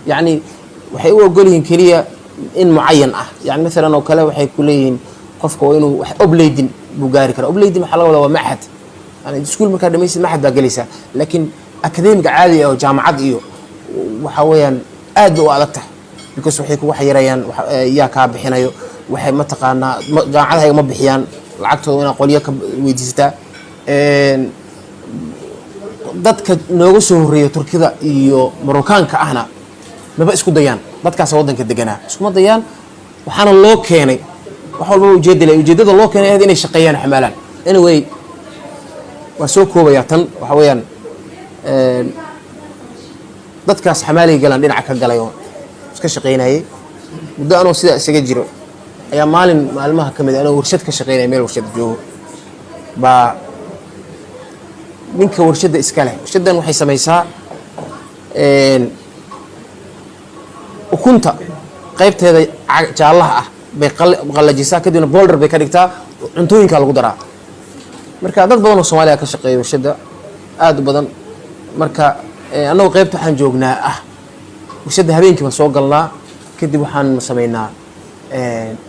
yani waxay u ogol yihiin kaliya in muayyan ah yani mesela oo kale waxay ku leeyihiin qofka waa inuu wax obleydin buu gaari karaa obleydin waxa laga wadaa waa maxad yani iskuul markaa dhamaysid maxad baa galaysaa laakiin academic caadi ah oo jaamacad iyo waxa weeyaan aad u adag tahay because waxay ku wax yarayaan yaa ka bixinayo waxay ma taqaanaa jaamacadaha ma bixiyaan lacagtooda inaa qoliyo ka weydiistaa dadka nooga soo horeeya Turkida iyo Marookaanka ahna maba isku dayaan dadkaas waddanka deganaa iskuma dayaan waxaana loo keenay wax walba ujeedada loo keenay inay shaqeeyaan xamaalaan anyway waa soo koobaya tan waxa weeyaan dadkaas xamaaliga galaan dhinaca ka galay oo iska shaqeynayay muddo anoo sida isaga jiro ayaa maalmaha kamid anoo warshad ka shaqeynay meel warshad joogo baa ninka warshada iska leh warshadan waxay samaysaa ukunta qaybteeda jaallaha ah bay qallajisaa kadibna boulder bay ka dhigtaa cuntooyinka lagu daraa marka dad badan oo Soomaaliya ka shaqeeyo warshada aad u badan marka annagu qaybta waxaan joognaa warshada habeenkii baan soo galnaa kadib waxaan sameynaa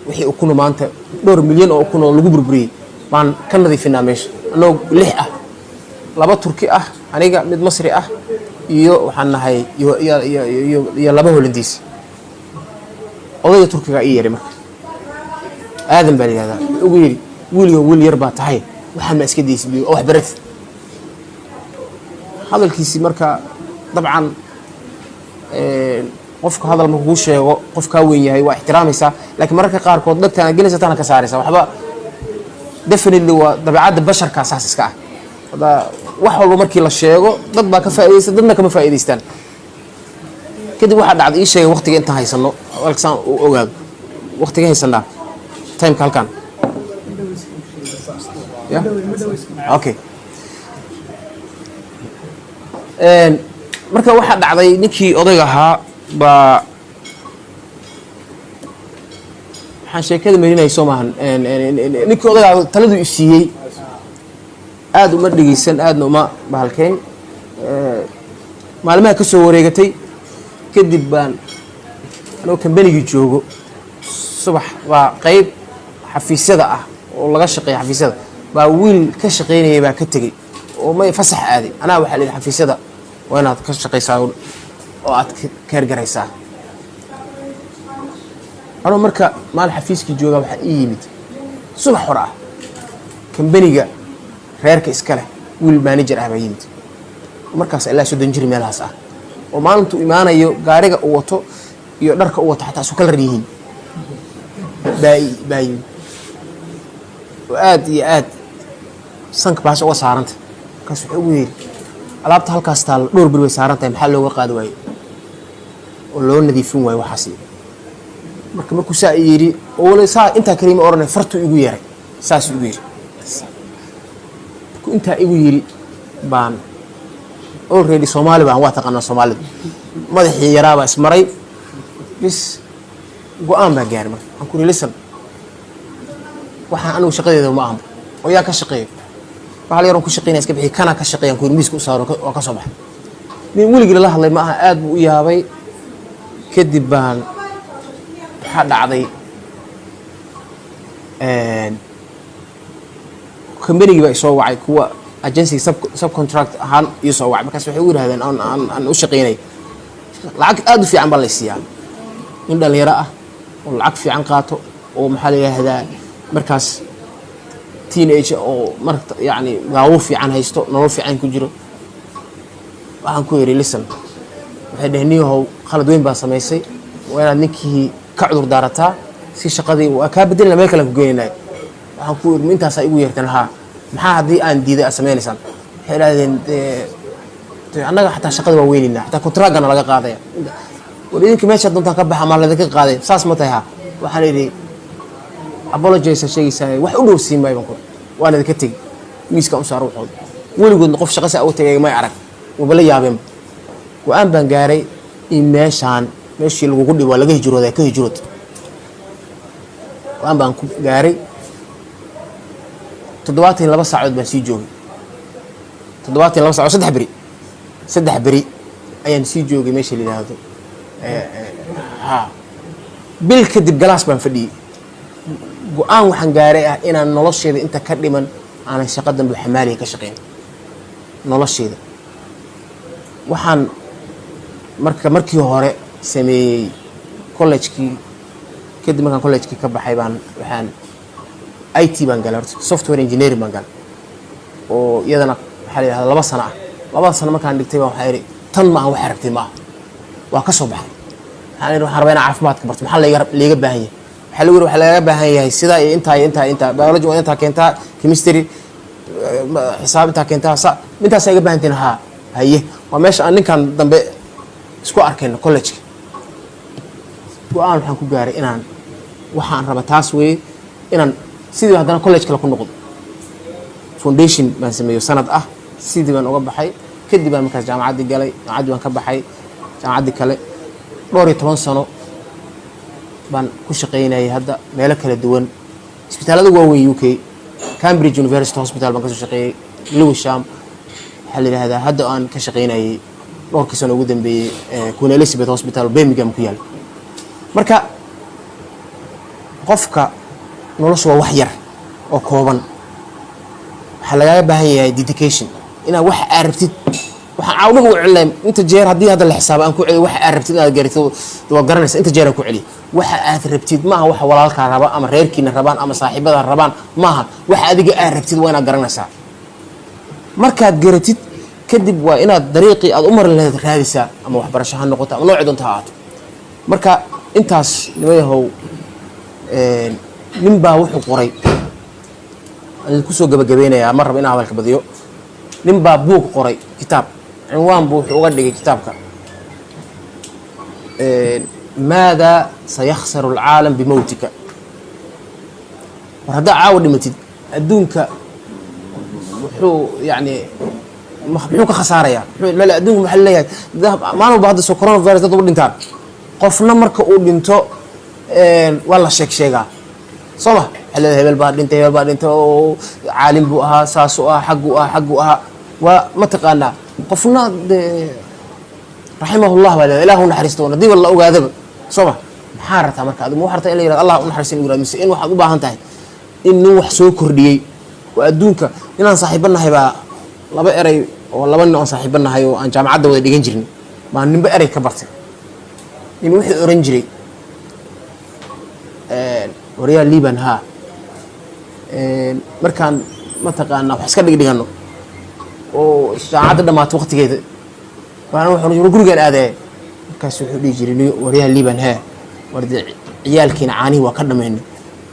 wixii ukun maanta dhowr milyan oo ukun oo lagu burburiyay baan ka nadiifinaa meesha annagu 6 ah laba Turki ah aniga mid Masri ah iyo waxaan nahay iyo laba Hollandiis odayga Turkiga ii yeeray marka aadan baa yiraahdaa ugu yiri wiil yar baa tahay waxaan ma iska deysbiyo oo wax barat hadalkiisi marka dabcan qofka hadal ma kugu sheego qofka weyn yahay waa ixtiraamaysa laakiin mararka qaar kood dadka gelisatana ka saaraysa waxba definitely waa dabeecadda basharka asaasiska ah hada wax walba markii la sheego dad baa ka faa'iideysta dadna kama faa'iideystaan kadib waxa dhacday ii sheegay waqtiga inta haysano walksaan u ogaado waqtiga haysanaa time kalkan ya okay marka waxa dhacday ninkii odayga ahaa baa waxaan sheekada marinay Soomahan ninkii odayga taladu u siiyay aad uma dhigeysan aadna uma bahalkeen maalmaha ka soo wareegatay kadib baan anoo kambanigi joogo subax waa qayb xafiisyada ah oo laga shaqeeyo xafiisyada baa wiil ka shaqeynayay baa ka tagay oo ma fasax aaday anaa waxa leeyahay xafiisyada waa inaad ka shaqeysaa oo aad keer garaysaa anoo marka maal xafiiskii jooga waxa ii yimid subax hore ah kambaniga reerka iska leh wiil manager ah baa yimid markaas ilaa 30 jir meelahaas ah oo maalintu imaanayo gaariga uu wato iyo dharka uu wato xataa isku kala riyihiin baay aad iyo aad sank baas uga saaranta kaas wuxuu ugu yeeri alaabta halkaas taal dhowr bil way saarantahay maxaa looga qaadi waayo oo loo nadiifin waayo waxaas markuu saa yiri oo wala saa inta kariim oranay fartu igu yeeray saas igu yeeri inta igu yiri baan already Soomaali baan waa taqaana Soomaalidu madaxii yaraaba ismaray bis go'aan baa gaaray marka aan ku lisan waxaan anigu shaqadeeda ma ahan oo yaa ka shaqeeyo waxa la yaran ku shaqeynaa iska bixi kana ka shaqeeyaan ku miiska u saaro oo ka soo baxay nin wiliga la hadlay ma aha aad buu u yaabay kadib baan waxa dhacday kambanigi baa soo wacay kuwa agency subcontract ahaan iyo soo wacay markaas waxay u yiraahdeen aan u shaqeynay lacag aad u fiican baa la siiyaa in dhalinyaro ah oo lacag fiican qaato oo maxaa la yiraahdaa markaas teenage oo marka yani gaabo fiican haysto nolol fiican ku jiro waxaan ku yiri listen waxay dhahniyow khalad weyn baa sameysay waa inaad ninkii ka cudur daarataa si shaqadii waa ka bedelna meel kale ku geenay waxaan ku yiri intaas ay igu yeertaan ha maxaa hadii aan diiday sameynaysan waxay yiraahdeen annaga xataa shaqada waa weynina xataa kontraagana laga qaadaya waliinka meesha doontaan ka baxa ma laga qaaday saas ma tahay ha waxaan yiri apologize sheegaysaa wax u dhow siimay baan ku waana ka tagi miiska u saaro wuxuu weligood qof shaqo saa u tagay ma arag wabala yaabeen go'aan baan gaaray in meeshii lagu dhibo laga hijrooday ka hijrood go'aan baan ku gaaray 72 saacadood baan sii joogay 72 saacadood saddex bari ayaan sii joogay meesha la yiraahdo bil kadib galaas baan fadhiyay go'aan waxaan gaaray ah inaan nolosheeda inta ka dhiman aanan shaqadan xamaaliga ka shaqeyn nolosheeda waxaan markii hore sameeyay college-kii kadib markaan college-kii ka baxay baan waxaan IT baan galay software engineering baan galay oo iyadana waxa la yiraahdaa 2 sano ah 2 sano markaan dhigtay baan waxa yiri tan ma aan wax aragtay ma waa ka soo baxay waxaan rabaa inaan caafimaadka barto maxaa leega baahan yahay waxa laga baahan yahay sida inta biology waa inta keenta chemistry xisaab inta keenta intaas ay baahan tahay haye waa meesha aan ninkan dambe isku arkayno college waxaan ku gaaray inaan waxaan rabaa taas weey inaan sidii haddana college kale ku noqdo foundation baan sameeyo sanad ah sidii baan uga baxay kadib baan markaas jaamacadii galay jaamacadii waan ka baxay jaamacadii kale 12 sano baan ku shaqeynayay hadda meelo kala duwan isbitaalada waaweyn UK Cambridge University Hospital baan ka soo shaqeeyay Lewisham waxa la yiraahdaa hadda aan ka shaqeynayay dhowrkii sano ugu dambeeyay Queen Elizabeth Hospital Birmingham ku yaal marka qofka noloshu waa wax yar oo kooban waxa laga baahan yahay dedication inaad wax aad rabtid waxaan caawdhan ugu celinay inta jeer haddii hadda la xisaabo aan ku celiyo waxa aad rabtid inaad gaarto waa garanaysa inta jeer aan ku celiyo waxa aad rabtid maaha waxa walaalkaa raba ama reerkiina rabaan ama saaxiibada rabaan maaha waxa adiga aad rabtid waa inaad garanaysaa markaad garatid kadib waa inaad dariiqii aad u mari lahayd raadisaa ama waxbarasho ha noqoto ama nooc doonta ha ahaato marka intaas nimayahow nin baa wuxuu qoray aan kusoo gabagabeynayaa ma rabo inaan hadalka badiyo nin baa buug qoray kitaab cinwaan buu wuxuu uga dhigay kitaabka maada sayakhsaru alcaalam bimowtika war haddaa caawa dhimatid adduunka wuxuu yani muxuu ka khasaarayaa adduunka maxaa leeyahay maalin walba hadda soo coronavirus dad uba dhintaan qofna marka uu dhinto waa la sheegaa soo ma hebel baa dhintay oo caalim buu ahaa saasuu ahaa xagguu ahaa waa mataqaanaa qofna raximahullah baa leeyahay ilaahu naxariisto haddii la ogaadaba soo ma maxaa rabtaa marka adigu ma waxaa rabtaa in la yirahdo allah u naxariisto in yirahdo mise in waxaad u baahan tahay in nin wax soo kordhiyey oo adduunka inaan saaxiibanahay baa laba eray oo laba nin oo saaxiibanahay oo aan jaamacadda wada dhigan jirnay baa ninba eray ka bartay nin wuxuu oran jiray waryaa liban haa markaan mataqaanaa wax iska dhigdhigano oo saacadda dhammaato waqtigeeda waana wuxuu gurigaan aadaya markaas wuxuu dhihi jiray waryaa liban haa warde ciyaalkiina caanihi waa ka dhamaynay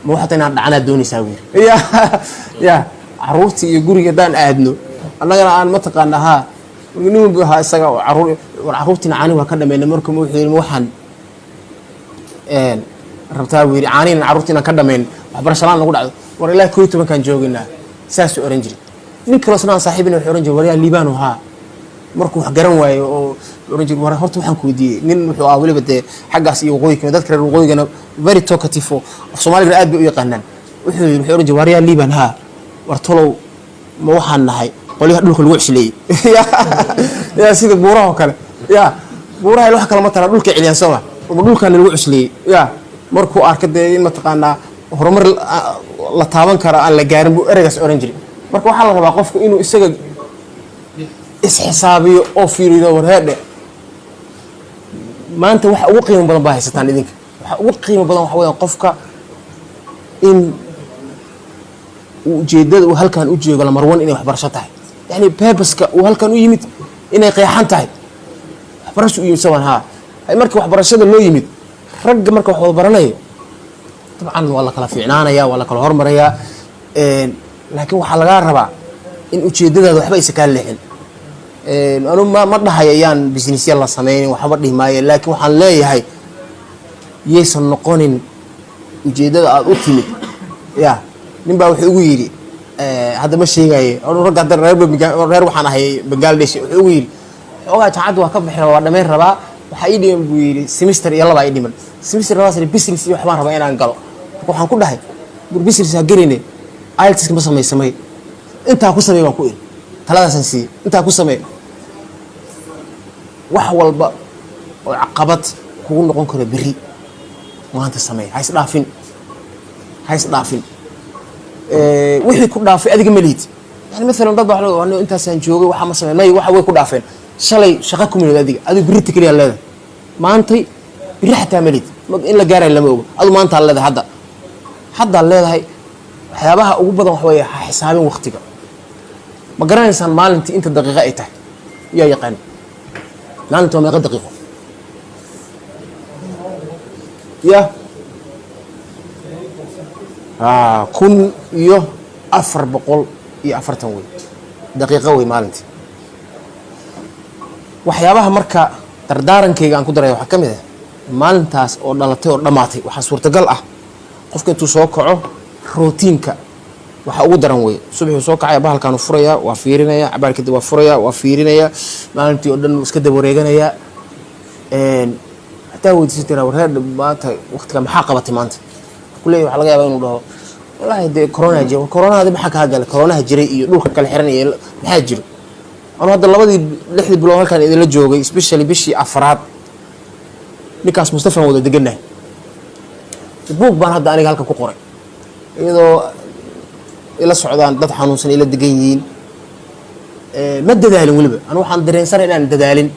ma waxata inaan dhacanaad doonaysaa wiir ya caruurtii iyo guriga haddaan aadno annagana aan mataqaanaa haa nin walba ahaa isaga caruurtiina caanihi waa ka dhamaynay marka wuxuu yidhi waxaan rabtaa buu yidhi caanihiina caruurtiina ka dhamayn waxbarasho laan nagu dhacdo war ilaa 11 joogaynaa saasuu oran jiray nin kaloo isna aan saaxiibina wuxuu oran jiray waryaa liibaanu haa markuu wax garan waayo oo oran jiray war horta waxaan ku weydiiyey nin wuxuu ah weliba dee xaggaas iyo waqooyiga dadka reer waqooyigana very talkative oo af soomaaligana aad bay u yaqaanaan wuxuu oran jiray waryaa liiban haa war tolow ma waxaan nahay qolyaha dhulka lagu cusleeyey yaa sida buuraha oo kale yaa buuraha wax kale ma tara dhulka ciliyaan soo ma dhulkan lagu cusleeyey yaa markuu arka dee in mataqaanaa horumar la taaban kara aan la gaarin buu ereygaas oran jiray marka waxaa la rabaa qofku inuu isaga isxisaabiyo oo fiiriyo warheedhe maanta waxa ugu qiimo badan baa haysataan idinka waxa ugu qiimo badan waxa weeyaan qofka in ujeedada uu halkan u joogo lamar wan inay waxbarasho tahay yani purpose-ka uu halkan u yimid inay qeexan tahay waxbarasho u yimid sawan haa markii waxbarashada loo yimid ragga marka wax wada baranayo dabcan waa la kala fiicnaanaya waa la kala hormarayaa laakiin waxaa lagaa rabaa in ujeedadaada waxba aysa kaa leexin anu ma dhahayo yaan businessya la sameynin waxba dhihi maayo laakiin waxaan leeyahay yaysan noqonin ujeedada aada u timid ya nin baa wuxuu ugu yidhi hadda ma sheegaye ragga hadda reer waxaan ahay Bangladesh wuxuu ugu yidhi xoogaa jaacadda waa ka bixi waa dhammayn rabaa waxaa ii dhiman buu yidhi semester iyo laba ii dhiman semester labaas business iyo waxbaan rabaa inaan galo marka waxaan ku dhahay business ha geline IELTS ma samay intaa ku samey baan ku iri taladaasaan siiyey intaa ku samey wax walba oo caqabad kugu noqon karo berri maanta samey ha isdhaafin wixii ku dhaafay adiga ma liid yani maalan dad baa intaasaan joogay waxa ma sameynay waxa way ku dhaafeen shalay shaqo ku milad adiga berri tikaliya leedahay maantay berri xataa ma liid in la gaaray lama ogo adu maanta leedahay hadda leedahay waxyaabaha ugu badan wax weeye ha xisaabin waqtiga ma garanaysaan maalintii inta daqiiqo ay tahay yaa yaqaan maalintii waa meeqa daqiiqo ya 1440 wey daqiiqo wey maalintii waxyaabaha marka dardaarankayga aan ku daray waxaa ka mid ah maalintaas oo dhalatay oo dhammaatay waxaa suurtagal ah qofka intuu soo kaco rootiinka waxa ugu daran wey subaxii soo kacaya bahalkaanu furaya waa fiirinaya cabaar kadib waa furaya waa fiirinaya maalintii oo dhan iska daba wareeganaya hataa weydiisan tiraa warreer maanta waqtiga maxaa qabatay maanta kuleeyahay waxaa laga yaabaa inuu dhaho wallaahi dee corona maxaa kaa galay coronaha jiray iyo dhulka kale xiran iyo maxaa jiro anu hadda 6 bilood halkaan idinla joogay especially bishii afraad ninkaas Mustafaan wada deganahay buug baan hadda aniga halka ku qoray iyadoo ila socdaan dad xanuunsan ila degan yihiin ma dadaalin weliba anu waxaan dareensanahay inaan dadaalin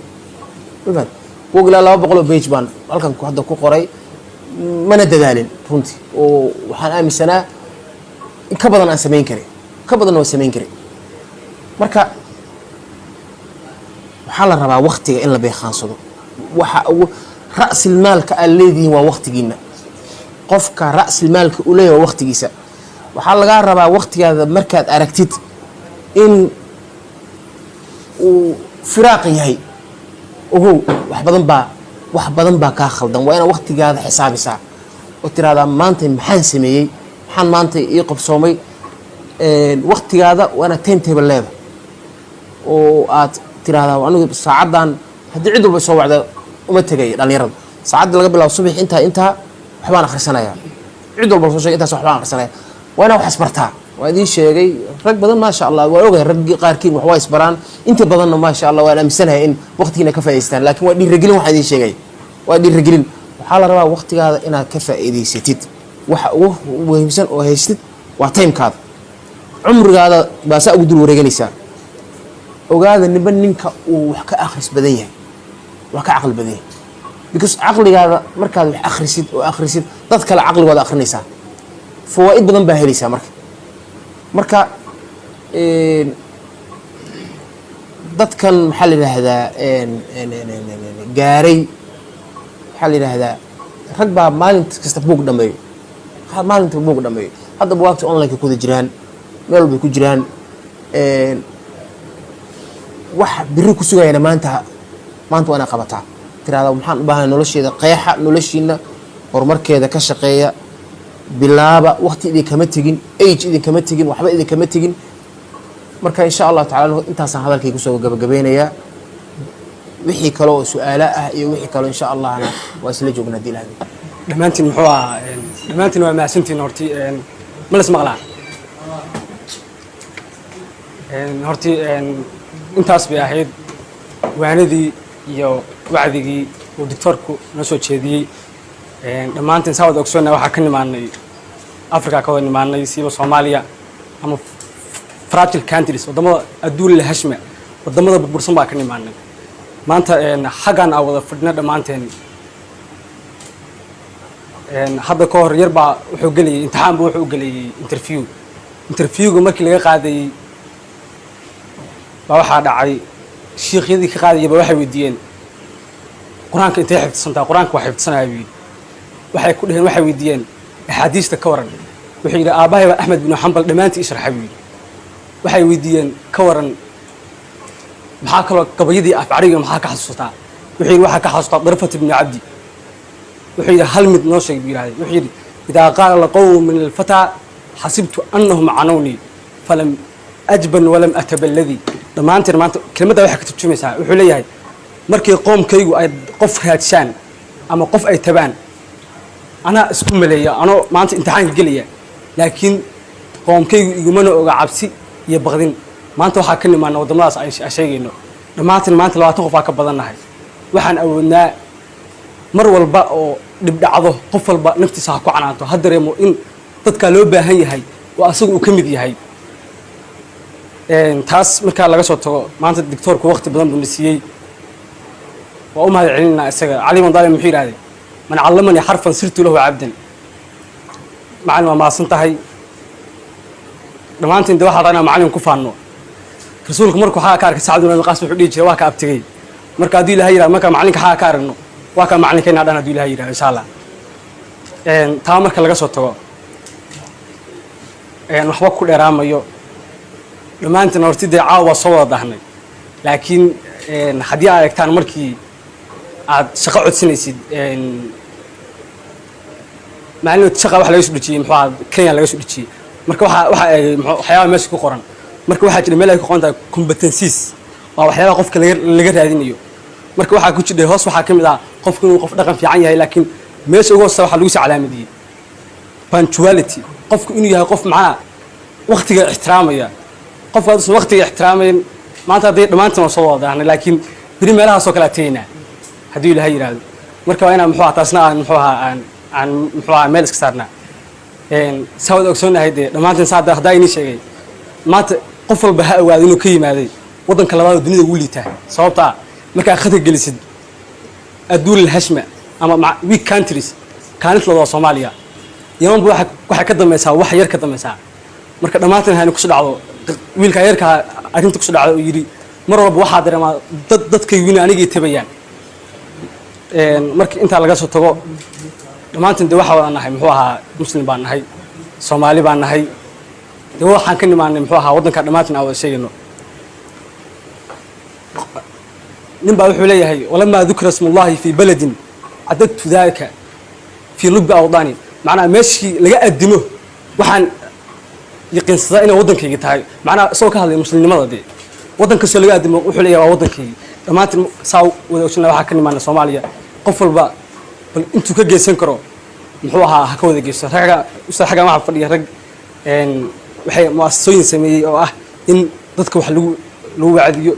mafahad buug ilaa 200 page baan halkan hadda ku qoray mana dadaalin runtii oo waxaan aaminsanaa in ka badan aan samayn karin ka badan oo samayn karin marka waxaa la rabaa waqtiga in la beeqaansado waxa ugu ra'sil maalka aan leedihiin waa waqtigiina qofka ra'sil maalka u leeyahay waqtigiisa waxaa laga rabaa waqtigaada markaad aragtid in uu firaaq yahay ogow wax badan baa kaa khaldan waa inaad waqtigaada xisaabisaa oo tiraahdaa maanta maxaan sameeyey maxaan maanta ii qabsoomay waqtigaada waa inaad time table leeda oo aad tiraahdaa anigu saacadan haddii cid walba soo wacda uma tegay dhalinyarada saacadda laga bilaabo subax intaa waxbaan akhrisanayaa cid walba soo sheegay intaas waxbaan akhrisanaya waa inaad wax isbartaa waa idiin sheegay rag badan maasha allah waa ogahay rag qaarkiin wax waa isbaraan inta badanna maasha allah waan aaminsanahay in waqtigiina ka faa'iidaystaan laakiin waa dhiirigelin waxaan idiin sheegay waa dhiirigelin waxaa la rabaa waqtigaada inaad ka faa'iidaysatid waxa ugu muhiimsan oo haystid waa timekaada cumrigaada baa saa ugu dul wareeganaysaa ogaada ninka uu wax ka akhris badan yahay wax ka caqli badan yahay because caqligaada markaad wax akhrisid dad kale caqligooda akhrinaysaa fawaa'id badan baa helaysaa marka dadkan maxaa la yidhaahdaa gaaray maxaa la yidhaahdaa rag baa maalinta kasta buug dhameeyo hadda bugaagta online-ka kuda jiraan meel walbay ku jiraan wax biri ku sugayana maanta waa inaad qabataa tiraahdaa maxaan u baahanay nolosheeda qeexa noloshiina horumarkeeda ka shaqeeya bilaaba waqti idinkama tegin age idinkama tegin waxba idinkama tegin marka insha allah tacaala intaasaan hadalkay kusoo gabagabeynayaa wixii kale oo su-aalo ah iyo wixii kale insha allahna waa isla joognaa hadii ilaahay dhammaantiin muxuu ahaa dhammaantiin waa mahadsantiin horti ma las maqlaa horti intaas bay ahayd waanadii iyo wacdigii uu doctorku noo soo jeediyey dhammaantiin saa wada ogsoonna waxaa ka nimaanay africa ka wada nimaanay siiba soomaaliya ama fragile countries wadamada adduun la hashma wadamada burbursan baa ka nimaanay maanta xaggan aa wada fadhina dhammaanteen hadda ka hor yar baa wuxuu gelayay imtixaan buu wuxuu u gelayay interviewga markii laga qaadayey baa waxaa dhacay shiikhyadii ka qaadayay baa waxay weydiiyeen qur-aanka intay xifdisantaa qur-aanka waa xifdisanaya buu yidhi waxay ku dhaheen waxay weydiiyeen axaadiista ka waran wuxuu yidhi aabbahay baa axmed binu xambal dhammaantii ishraxa buu yidhi waxay weydiiyeen ka waran maxaa kaloo gabayadii afcariga maxaa ka xasuusataa wuxuu yidhi waxaa ka xasuustaa darfat ibni cabdi wuxuu yidhi hal mid noo sheeg buu yidhahday wuxuu yidhi idaa qaala laqowmu min alfataa xasibtu annahum canownii falam ajban walam ataballadii dhammaanteen maanta kelmaddaa waxay ka turjumaysaa wuxuu leeyahay markii qoomkaygu ay qof raadshaan ama qof ay tabaan anaa isku maleeya anoo maanta imtixaanka gelaya laakiin qoomkaygu igumana oga cabsi iyo baqdin maanta waxaa ka nimaana waddamadaas aan sheegayno dhammaanteen maanta 20 qof aa ka badannahay waxaan awoodnaa mar walba oo dhibdhacdo qof walba naftiisa ha ku canaanto ha dareemo in dadka loo baahan yahay oo asagu uu ka mid yahay taas markaa laga soo tago maanta doctorku waqti badan buu na siiyey waa u mahad celinaa isaga cali mandaalin muxuu yidhahday man callamanii xarfan sirtu lahu cabdan macalin waa mahadsan tahay dhammaantiin de waxaa rabaa inaan macalin ku faanno rasuulku markuu xaga ka arkay sacad ibn abi waqaas wuxuu dhihi jiray waa ka abtigay marka haddii ilahay yidhahdo markaa macalinka xaga ka aragno waa kaa macalinkeena dhan hadduu ilahay yidhahdo insha allah taa marka laga soo tago waxba ku dheeraamayo dhammaantiin horti dee caawa waa soo wada dahnay laakiin haddii aad eegtaan markii aad shaqo codsanaysid maalin shaqa waxa laga soo dhejiyey muxuu ahaa Kenya laga soo dhejiyey marka waxa eegay waxyaaba meesha ku qoran marka waxaa jira meel ay ku qoran tahay competencies waa waxyaabaha qofka laga raadinayo marka waxaa ku jira hoos waxaa ka mid ah qofku inuu qof dhaqan fiican yahay laakiin meesha ugu hoosta waxaa lagu soo calaamadiyey punctuality qofku inuu yahay qof macnaha waqtiga ixtiraamaya qofka hadda waqtiga ixtiraamayn maanta hadday dhammaantiin waa soo wadaanay laakiin beri meelahaasoo kale ateynaa haddii ilaahay yidhaahdo marka waa inaan muxuu ahaa taasna aan muxuu ahaa meel iska saarnaa saa wada ogsoonahay dee dhammaantiin saa haddaa inii sheegay maanta qof walba ha ogaado inuu ka yimaaday waddanka labaad oo dunida ugu liitaa sababtaa markaa khadka gelisid adduul alhashma ama weak countries kaalintooda waa Soomaaliya yamanba waxay ka dambaysaa wax yar ka dambaysaa marka dhammaanteen haynu ku soo dhacdo wiilka yarka arrinta ku soo dhacdo oo yiri mar walba waxaa dareemaa dadka wiina anigii tabayaan markii inta laga soo tago dhammaanteen de waxa wada nahay muxuu ahaa muslim baan nahay Soomaali baan nahay de waxaan ka nimaanay muxuu ahaa waddanka dhammaanteen aan wada sheegayno nin baa wuxuu leeyahay walamaa dhukra ismullahi fi baladin adadtu dhalika fi lubbi awdani macnaa meeshii laga adimo waxaan yaqiinsadaa inay waddankayga tahay macnaa isagoo ka hadlay muslimnimada dee waddan kastoo laga adimo wuxuu leeyahay waa waddankayga dhammaantiin saa wada ogsanaa waxaa ka nimaanay Soomaaliya qof walba bal intuu ka geysan karo muxuu ahaa ha ka wada geysto ragga xaggan waxaa fadhiya rag waxay mu'asasooyin sameeyey oo ah in dadka wax lagu wacdiyo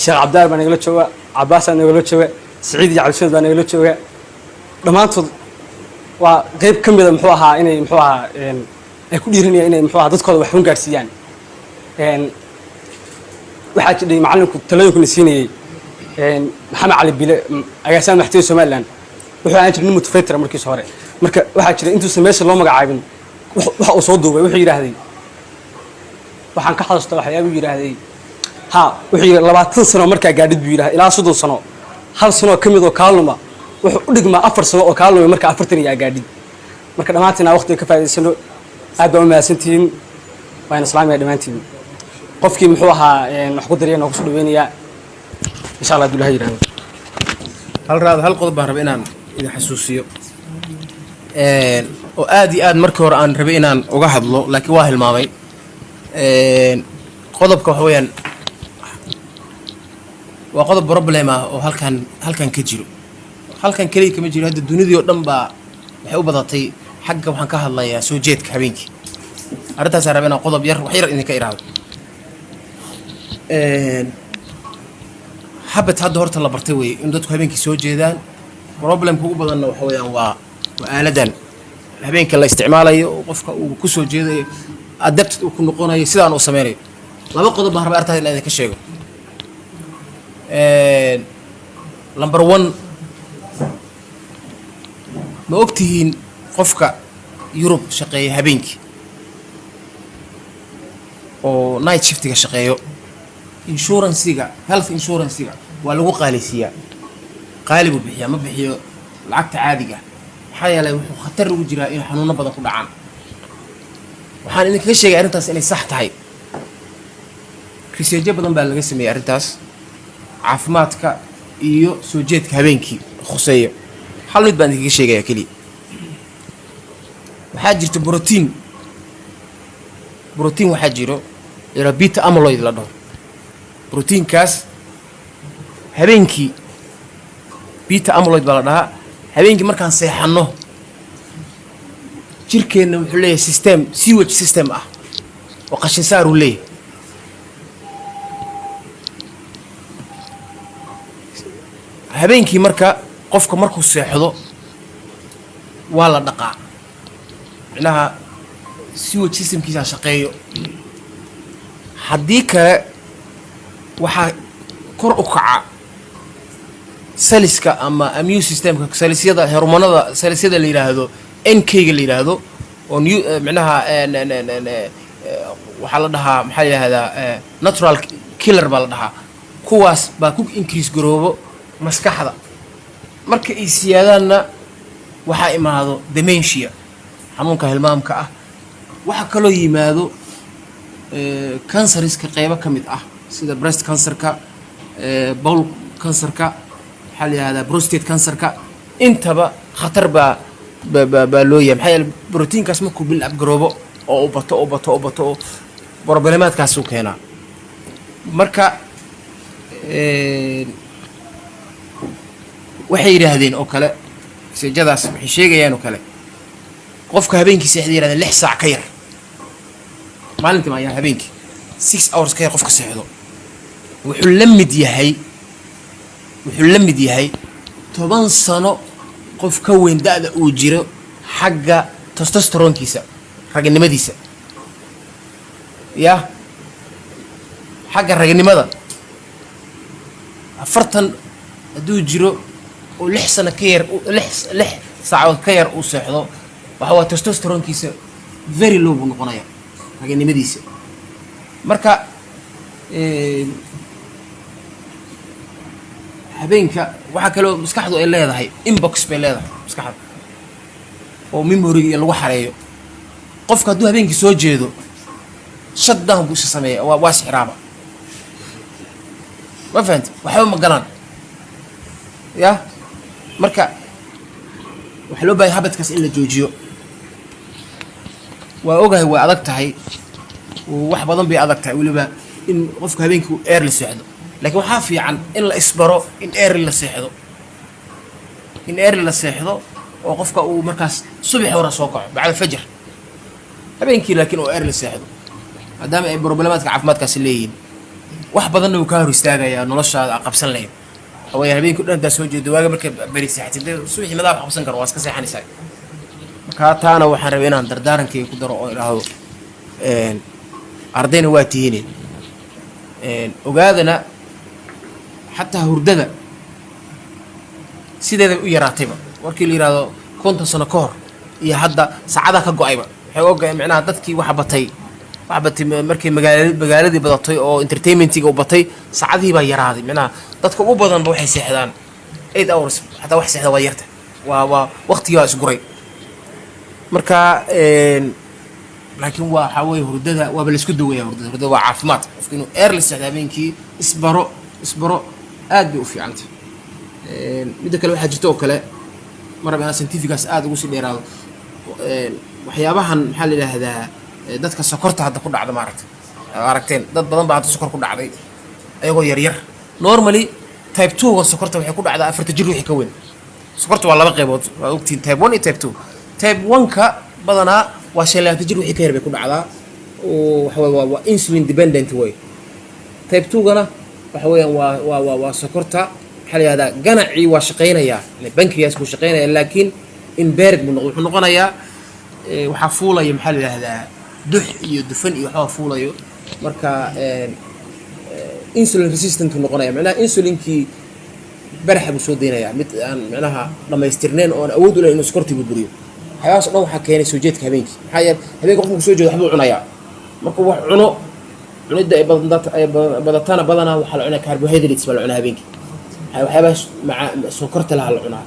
Sheekh Cabdaar baa nagala jooga Cabbaas baa nagala jooga Saciid iyo Cabdi baa nagala jooga dhammaantood waa qayb ka mid ah muxuu ahaa inay muxuu ahaa ay ku dhiiranayaan inay muxuu ahaa dadkooda wax u gaarsiiyaan waxaa jiray macallinku talooyinku siinayay Maxamed Cali Bile agaasima maxkamada Soomaaliland wuxuu aan jiray mutafakir markiis hore marka waxaa jiray intuu sameeyay loo magacaabin waxa uu soo duubay wuxuu yiraahday waxaan ka xasuustaa waxyaabo yiraahday ha wuxuu 20 sano markaa gaadhid buu yiraahday ilaa 30 sano hal sano kamid oo kaaluma wuxuu u dhigmaa 4 sano oo kaaluma marka 40 yaa gaadhid marka dhammaantiin waqtiga ka faa'iideysano aad baa u mahadsantihiin waan islaamiga dhammaantiin qofkii muxuu ahaa wax ku dareen oo ku soo dhaweynaya insha Allah Abdullahi yiraahdo hal qodob baan rabay inaan idin xasuusiyo oo aad iyo aad markii hore aan rabay inaan uga hadlo laakiin waa hilmaamay qodobka waxa weeyaan waa qodob problem ah oo halkan ka jiro halkan kaliya kama jiro hadda dunidii oo dhan baa waxay u badatay xagga waxaan ka hadlayaa soo jeedka habeenkii arrintaas aan rabay inaan qodob yar wax yar idinka iraahdo habad hadda horta la bartay weeye in dadku habeenkii soo jeedaan problemka ugu badanna waxa weeyaan waa aaladan habeenka la isticmaalayo qofka uu ku soo jeedayo adapted uu ku noqonayo sidaan uu sameynayo laba qodob baan rabaa arrintaas inaan idinka sheego number 1 ma ogtihiin qofka Yurub shaqeeya habeenkii oo night shiftiga shaqeeyo insurance-ga health insurance-ga waa lagu qaalisiyaa qaalibu bixiya ma bixiyo lacagta caadiga maxaa yeelay wuxuu khatar ugu jiraa in xanuuno badan ku dhacaan waxaan idinkaga sheegay arrintaas inay sax tahay research badan baa laga sameeyay arrintaas caafimaadka iyo soo jeedka habeenkii khuseeyo hal mid baan idinkaga sheegayaa kaliya waxaa jirta borotiin waxaa jiro beta amyloid la dhaho borotiinkaas habeenkii beta amyloid baa la dhahaa habeenkii markaan seexanno jirkeenna wuxuu leeyahay system sewage system ah oo qashin saar uu leeyahay habeenkii marka qofka markuu seexdo waa la dhaqaa macnaha sewage systemkiisa shaqeeyo haddii kale waxaa kor u kaca saliska ama immune systemka salisyada hormonada salisyada la yiraahdo NK-ga la yiraahdo oo macnaha waxaa la dhahaa maxaa la yiraahdaa natural killer baa la dhahaa kuwaas baa ku increase garoobo maskaxda marka ay siyaadaanna waxaa imaado dementia xanuunka hilmaamka ah waxa kaloo yimaado canceriska qaybo ka mid ah sida breast cancerka bowel cancerka waxaa la yihahdaa prostate cancerka intaba khatar baa loo yahay maxaa yeele borotiinkaas markuu bilab garoobo oo u bato oo problemaadkaasuu keenaa marka waxay yidhaahdeen oo kale seejadaas waxay sheegayaan oo kale qofka habeenkii seexda yidhahdeen 6 saac ka yar maalintii ma ayaa habeenkii 6 hours ka yar qofka seexdo wuxuu la mid yahay 10 sano qof ka weyn da'da uu jiro xagga testosteronkiisa raganimadiisa ya xagga raganimada afartan hadduu jiro oo 6 sano ka yar 6 saacadood ka yar uu seexdo waxa waa testosteronkiisa very low buu noqonaya raganimadiisa marka habeenka waxa kale oo maskaxdu ay leedahay inbox bay leedahay maskaxda oo memory iyo lagu xareeyo qofka hadduu habeenkii soo jeedo shutdown buu sameeyaa waa sixraaba ma fahant waxba ma galaan ya marka waxa loo baahay habadkaas in la joojiyo waa ogahay waa adag tahay wax badan bay adag tahay waliba in qofka habeenkii ear la seexdo laakiin waxaa fiican in la isbaro in ear la seexdo oo qofka uu markaas subax hore soo kaco bacda fajr habeenkii laakiin oo ear la seexdo maadaama ay problemaadka caafimaadkaasi leeyihiin wax badanna uu ka hor istaagayaa noloshaada qabsan lahayd hawaya habeenkii dhan soo jeedo waaga markay bari seexatid subaxii madaa wax qabsan karo waa iska seexanaysaa marka taana waxaan rabay inaan dardaarankayga ku daro oo idhaahdo ardayna waa tihiin ogaadana xataa hurdada sideeda u yaraatayba markii la yiraahdo 50 sano ka hor iyo hadda saacada ka go'ayba waxay ogaayeen macnaha dadkii wax batay markii magaaladii badatay oo entertainmentiga u batay saacadii baa yaraaday macnaha dadka ugu badan waxay seexdaan 8 hours hatta wax seexda waa yarta waa waqtiga isguray marka laakiin waxa way hurdada waa la isku daweeyaa hurdada waa caafimaad qofku inuu ear la seexdo habeenkii isbaro aad bay u fiicantay mid kale waxa jirto oo kale maraba scientificaas aad ugu sii dheeraado waxyaabahan maxaa la yiraahdaa dadka sokorta hadda ku dhacda maaragtay aragteen dad badan baa hadda sokor ku dhacday ayagoo yar normally type 2 ga sokorta waxay ku dhacdaa 4 jir wixii ka weyn sokorta waa laba qaybood waa ogtiin type 1 iyo type 2 type 1 ka badanaa waa 5 jir wixii ka yar bay ku dhacdaa oo waxa waa insulin dependent way type 2 gana waxa weeyaan waa sokorta maxaa la yiraahdaa ganacii waa shaqeynaya pancreas ku shaqeynaya laakiin impaired wuxuu noqonayaa waxa fuulaya maxaa la yiraahdaa dux iyo dufan iyo waxa fuulayo marka insulin resistant noqonaya macnaha insulinkii baraxa buu soo deynaya mid aan macnaha dhamaystirneen oo aan awood u leeyahay inuu sokortii buriyo waxyaas dhan waxa keenay soo jeedka habeenkii maxaa yeelay habeenkii qofku soo jeedo waxbuu cunayaa markuu wax cuno cunida ay badatana badanaa waxa la cunaa carbohydrates baa la cunaa habeenkii waxyaabaha sokorta la cunaa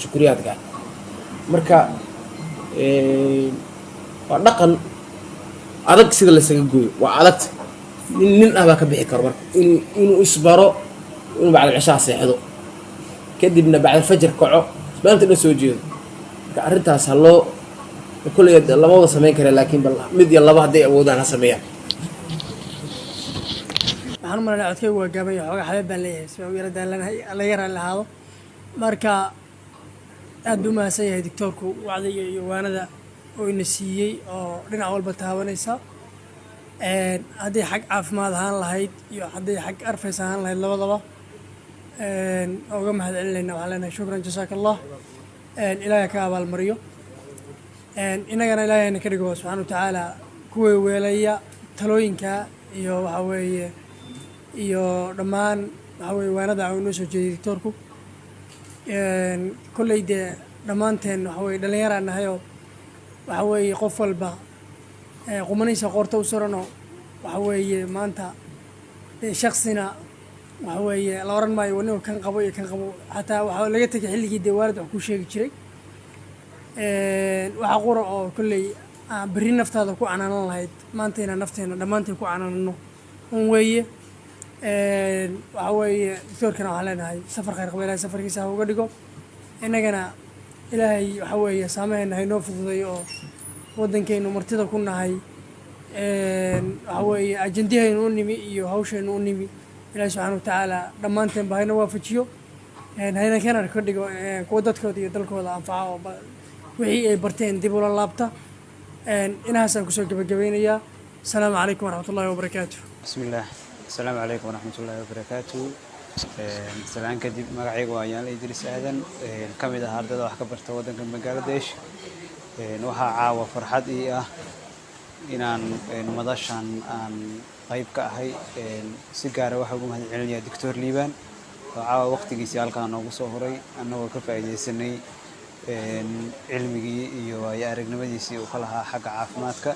sukriyaadka marka waa dhaqan adag sida la isaga gooyo waa adag nin baa ka bixi karo marka inuu isbaro inuu bacda cishaa seexdo kadibna bacda fajr kaco maanta dhan soo jeedo marka arrintaas loo kulay labada sameyn kara laakiin bal mid iyo laba haday awoodaan ha sameeyaan waxaan marnaa codkaygu waa gaabay xoogaa xabeeb baan leeyahay si uu yara daalanahay la yaraan lahaado marka aad buu mahadsan yahay doctorku wacdiga iyo waanada oo ina siiyey oo dhinac walba taabanaysa haddii xag caafimaad ahaan lahayd iyo haddii xag arfays ahaan lahayd labadaba uga mahad celinayna waxaan leenahay shukran jazaaka allah ilaahay ka abaalmariyo inagana ilaahayna ka dhigo subxaana wa tacaala kuway weelaya talooyinka iyo waxa weeye iyo dhammaan waxa weeye waanada uu noo soo jeediyey doctorku kolley dee dhammaanteen waxa weeye dhallinyaraan nahayoo waxa weeye qof walba qumanaysa qoorta u suranoo waxa weeye maanta shaksina waxa weeye la oran maayo waniga kan qabo iyo kan qabo xataa waxaa laga tegay xilligii dee waalid wax ku sheegi jiray waxa qura oo kolley berri naftaada ku canaanan lahayd maanta inaan nafteena dhammaanteen ku canaanano un weeye waxa weeye doctorkana waxaan leenahay safar khayr qaba ilahay safarkiisa ha uga dhigo innagana ilaahay waxa weeye saamaheenna haynoo fududeeyo oo waddankeennu martida ku nahay waxa weeye ajandihaynu u nimi iyo hawshaynu u nimi ilaahay subxaana wa tacaala dhammaanteen ba hayna waafajiyo hayna kana ka dhigo kuwa dadkooda iyo dalkooda anfaca oo wixii ay barteen dib ula laabta inahaasaan kusoo gabagabeynayaa asalaamu calaykum waraxmat ullahi wabarakaatu bismillaah asalaamu calaykum waraxmat ullahi wabarakaatu salaan kadib magacaygu waa yaanla idris aadan ka mid ah ardayda wax ka barta waddanka bangaladesh waxaa caawa farxad ii ah inaan madashan aan qayb ka ahay si gaara waxaa ugu mahad celinayaa doctor liibaan oo caawa waqtigiisii halkaa noogu soo horay annagoo ka faa'iidaysanay cilmigii iyo waayo aragnimadiisii uu ka lahaa xagga caafimaadka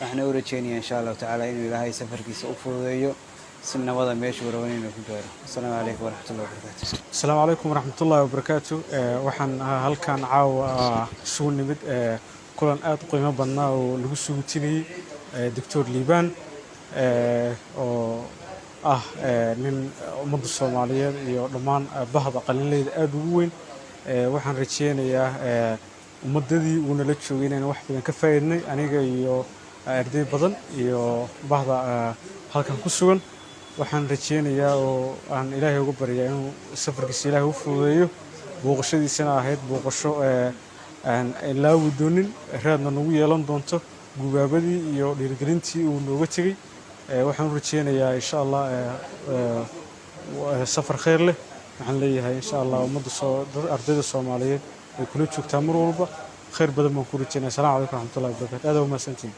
waxaana u rajeynayaa insha allahu tacaala inuu ilaahay safarkiisa u fududeeyo si nabada meeshuu raban inuu ku gaaro. Asalaamu calaykum waraxmatullahi wabarakaatu. السلام عليكم ورحمة الله وبركاته waxaan halkan caawa isugu nimid kulan aad u qiimo badnaa oo lagu sugutinayay Dr. Liibaan oo nin ummadda Soomaaliyeed iyo dhammaan bahda qalinleyda aad ugu weyn waxaan rajeynayaa ummadadii uu nala joogay inaan wax badan ka faa'iidnay aniga iyo arday badan iyo bahda halkan ku sugan waxaan rajeynayaa oo aan ilaahay uga baryaa inuu safarkiisa ilaahay u fududeeyo booqashadiisana ahayd booqasho aan ilaawi doonin raadna nagu yeelan doonto gubaabadii iyo dhiirigelintii uu nooga tegey waxaan u rajeynayaa insha Allah safar khayr leh waxaan leeyahay insha Allah ummadda ardayda Soomaaliyeed ay kula joogtaa mar walba khayr badan baan ku rajeynayaa. Assalaamu calaykum waraxmatullaahi wabarakaatu. aad u mahadsantihiin.